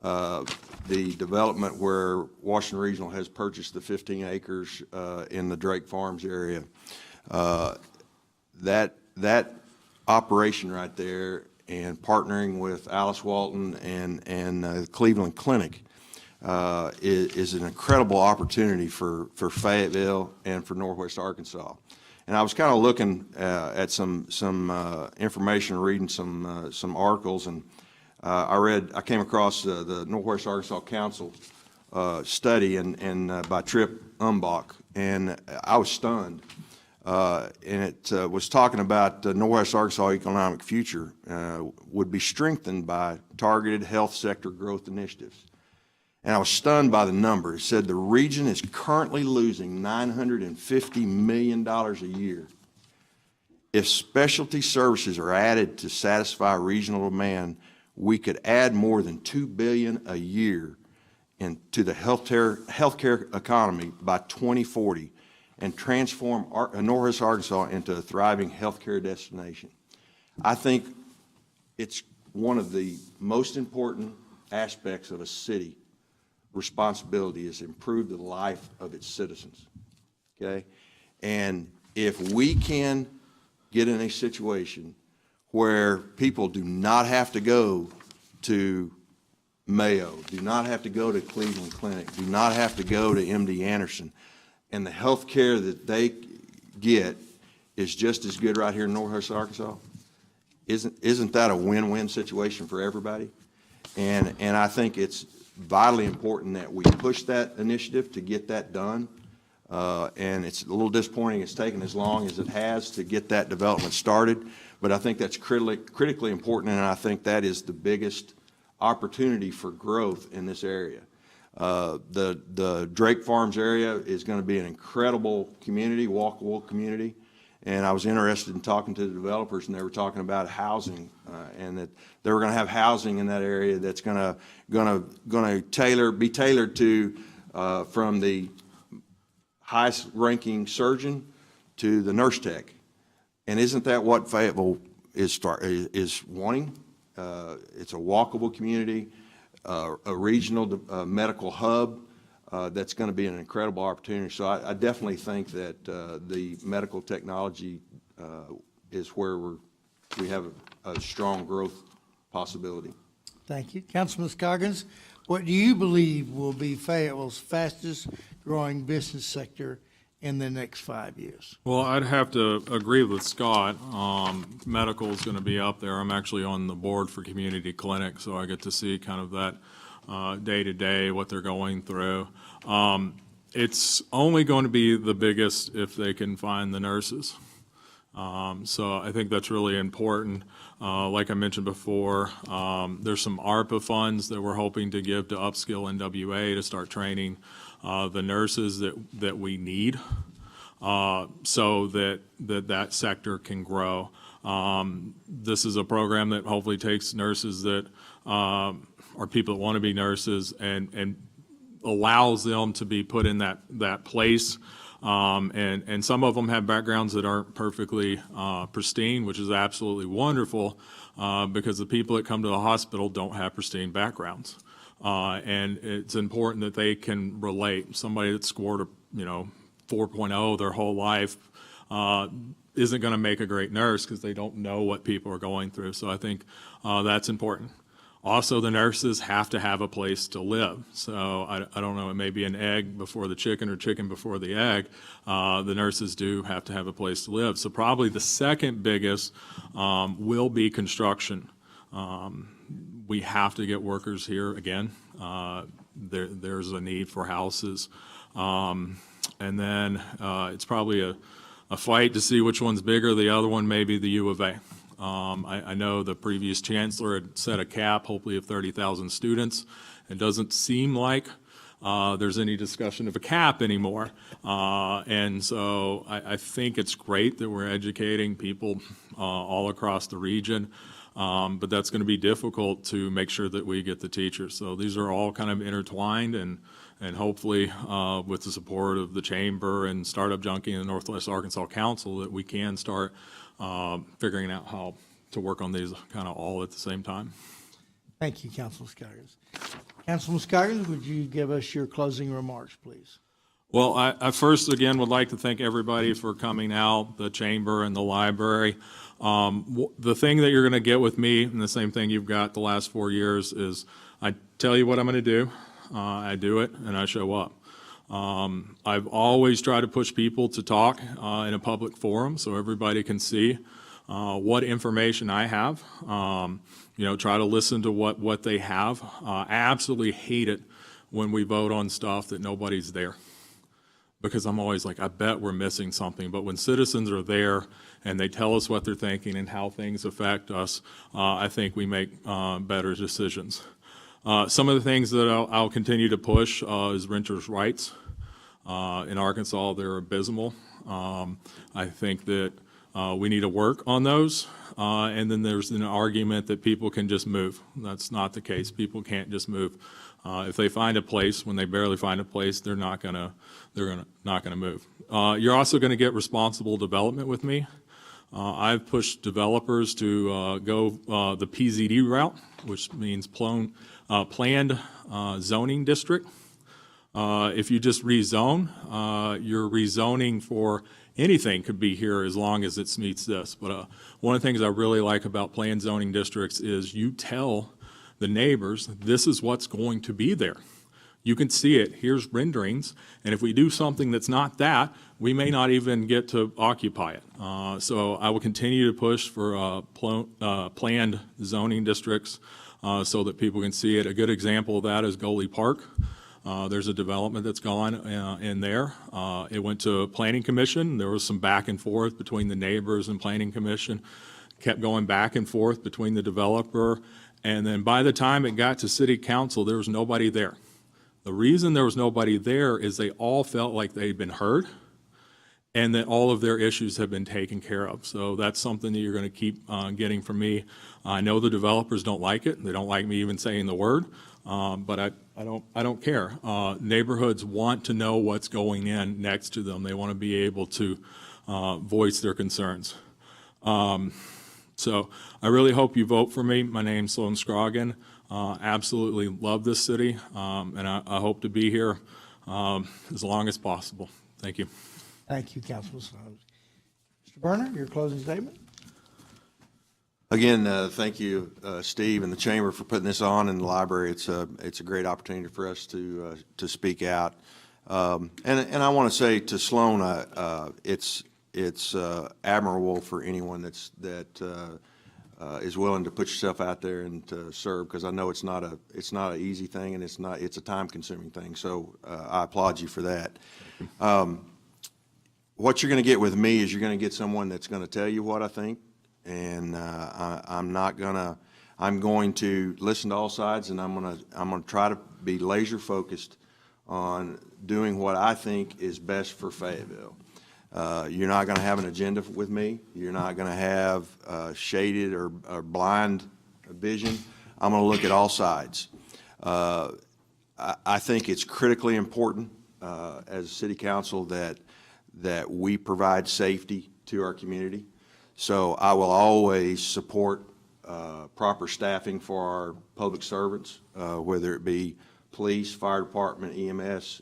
The development where Washington Regional has purchased the 15 acres in the Drake Farms area, that operation right there, and partnering with Alice Walton and Cleveland Clinic is an incredible opportunity for Fayetteville and for Northwest Arkansas. And I was kind of looking at some information, reading some articles, and I came across the Northwest Arkansas Council study and by Trip Umbach, and I was stunned. And it was talking about the Northwest Arkansas economic future would be strengthened by targeted health sector growth initiatives. And I was stunned by the number. It said the region is currently losing $950 million a year. If specialty services are added to satisfy regional demand, we could add more than $2 billion a year into the healthcare economy by 2040 and transform Northwest Arkansas into a thriving healthcare destination. I think it's one of the most important aspects of a city responsibility is improve the life of its citizens, okay? And if we can get in a situation where people do not have to go to Mayo, do not have to go to Cleveland Clinic, do not have to go to MD Anderson, and the health care that they get is just as good right here in Northwest Arkansas, isn't that a win-win situation for everybody? And I think it's vitally important that we push that initiative to get that done. And it's a little disappointing it's taken as long as it has to get that development started. But I think that's critically important, and I think that is the biggest opportunity for growth in this area. The Drake Farms area is going to be an incredible community, walkable community. And I was interested in talking to the developers, and they were talking about housing, and that they were going to have housing in that area that's going to be tailored to from the highest ranking surgeon to the nurse tech. And isn't that what Fayetteville is wanting? It's a walkable community, a regional medical hub. That's going to be an incredible opportunity. So I definitely think that the medical technology is where we have a strong growth possibility. Thank you. Councilman Scroggins, what do you believe will be Fayetteville's fastest growing business sector in the next 5 years? Well, I'd have to agree with Scott. Medical is going to be up there. I'm actually on the board for community clinic, so I get to see kind of that day-to-day, what they're going through. It's only going to be the biggest if they can find the nurses. So I think that's really important. Like I mentioned before, there's some ARPA funds that we're hoping to give to upskill NWA to start training the nurses that we need so that sector can grow. This is a program that hopefully takes nurses that are people that want to be nurses and allows them to be put in that place. And some of them have backgrounds that aren't perfectly pristine, which is absolutely wonderful because the people that come to the hospital don't have pristine backgrounds. And it's important that they can relate. Somebody that scored a 4.0 their whole life isn't going to make a great nurse because they don't know what people are going through. So I think that's important. Also, the nurses have to have a place to live. So I don't know, it may be an egg before the chicken or chicken before the egg. The nurses do have to have a place to live. So probably the second biggest will be construction. We have to get workers here again. There's a need for houses. And then it's probably a fight to see which one's bigger. The other one may be the U of A. I know the previous chancellor had set a cap, hopefully of 30,000 students. It doesn't seem like there's any discussion of a cap anymore. And so I think it's great that we're educating people all across the region. But that's going to be difficult to make sure that we get the teachers. So these are all kind of intertwined, and hopefully with the support of the Chamber and Startup Junkie and the Northwest Arkansas Council that we can start figuring out how to work on these kind of all at the same time. Thank you, Councilman Scroggins. Councilman Scroggins, would you give us your closing remarks, please? Well, I first, again, would like to thank everybody for coming out, the Chamber and the library. The thing that you're going to get with me, and the same thing you've got the last 4 years, is I tell you what I'm going to do, I do it, and I show up. I've always tried to push people to talk in a public forum so everybody can see what information I have, try to listen to what they have. I absolutely hate it when we vote on stuff that nobody's there, because I'm always like, I bet we're missing something. But when citizens are there and they tell us what they're thinking and how things affect us, I think we make better decisions. Some of the things that I'll continue to push is renters' rights. In Arkansas, they're abysmal. I think that we need to work on those. And then there's an argument that people can just move. That's not the case. People can't just move. If they find a place, when they barely find a place, they're not gonna move. You're also going to get responsible development with me. I've pushed developers to go the PZD route, which means planned zoning district. If you just rezone, you're rezoning for anything could be here as long as it meets this. But one of the things I really like about planned zoning districts is you tell the neighbors, this is what's going to be there. You can see it, here's renderings, and if we do something that's not that, we may not even get to occupy it. So I will continue to push for planned zoning districts so that people can see it. A good example of that is Goley Park. There's a development that's gone in there. It went to Planning Commission. There was some back and forth between the neighbors and Planning Commission. Kept going back and forth between the developer. And then by the time it got to City Council, there was nobody there. The reason there was nobody there is they all felt like they'd been heard and that all of their issues have been taken care of. So that's something that you're going to keep getting from me. I know the developers don't like it. They don't like me even saying the word, but I don't care. Neighborhoods want to know what's going in next to them. They want to be able to voice their concerns. So I really hope you vote for me. My name's Sloan Scroggin. Absolutely love this city, and I hope to be here as long as possible. Thank you. Thank you, Councilman Sloan. Mr. Berna, your closing statement? Again, thank you, Steve and the Chamber, for putting this on in the library. It's a great opportunity for us to speak out. And I want to say to Sloan, it's admirable for anyone that is willing to put yourself out there and to serve, because I know it's not an easy thing, and it's a time-consuming thing. So I applaud you for that. What you're going to get with me is you're going to get someone that's going to tell you what I think, and I'm going to listen to all sides, and I'm going to try to be laser focused on doing what I think is best for Fayetteville. You're not going to have an agenda with me. You're not going to have shaded or blind vision. I'm going to look at all sides. I think it's critically important as City Council that we provide safety to our community. So I will always support proper staffing for our public servants, whether it be police, fire department, EMS.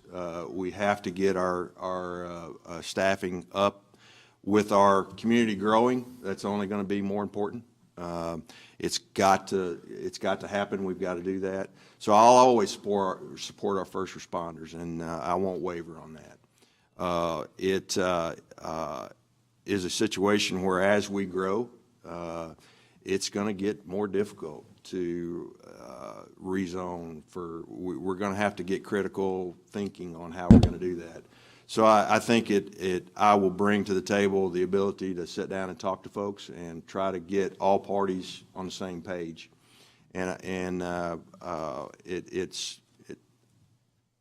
We have to get our staffing up. With our community growing, that's only going to be more important. It's got to happen. We've got to do that. So I'll always support our first responders, and I won't waver on that. It is a situation where, as we grow, it's going to get more difficult to rezone. We're going to have to get critical thinking on how we're going to do that. So I think I will bring to the table the ability to sit down and talk to folks and try to get all parties on the same page. And that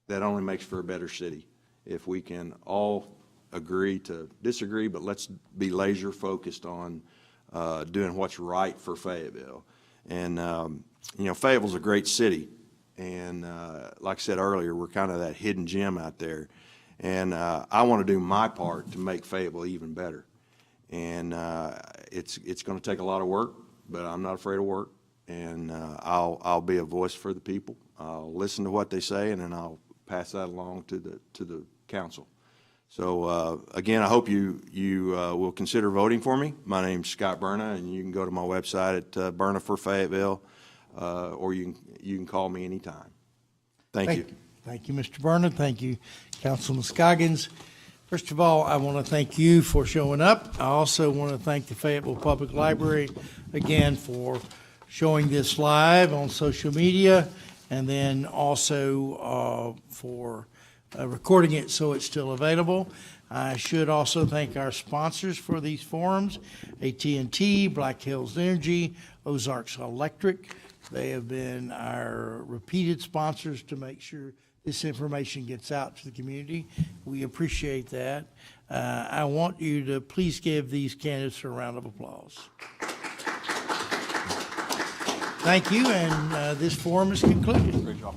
only makes for a better city if we can all agree to disagree, but let's be laser focused on doing what's right for Fayetteville. And Fayetteville's a great city, and like I said earlier, we're kind of that hidden gem out there. And I want to do my part to make Fayetteville even better. And it's going to take a lot of work, but I'm not afraid of work. And I'll be a voice for the people. I'll listen to what they say, and then I'll pass that along to the council. So again, I hope you will consider voting for me. My name's Scott Berna, and you can go to my website at Berna for Fayetteville, or you can call me anytime. Thank you. Thank you, Mr. Berna. Thank you, Councilman Scoggins. First of all, I want to thank you for showing up. I also want to thank the Fayetteville Public Library again for showing this live on social media, and then also for recording it so it's still available. I should also thank our sponsors for these forums, AT&T, Black Hills Energy, Ozarks Electric. They have been our repeated sponsors to make sure this information gets out to the community. We appreciate that. I want you to please give these candidates a round of applause. Thank you, and this forum is concluded. Great job.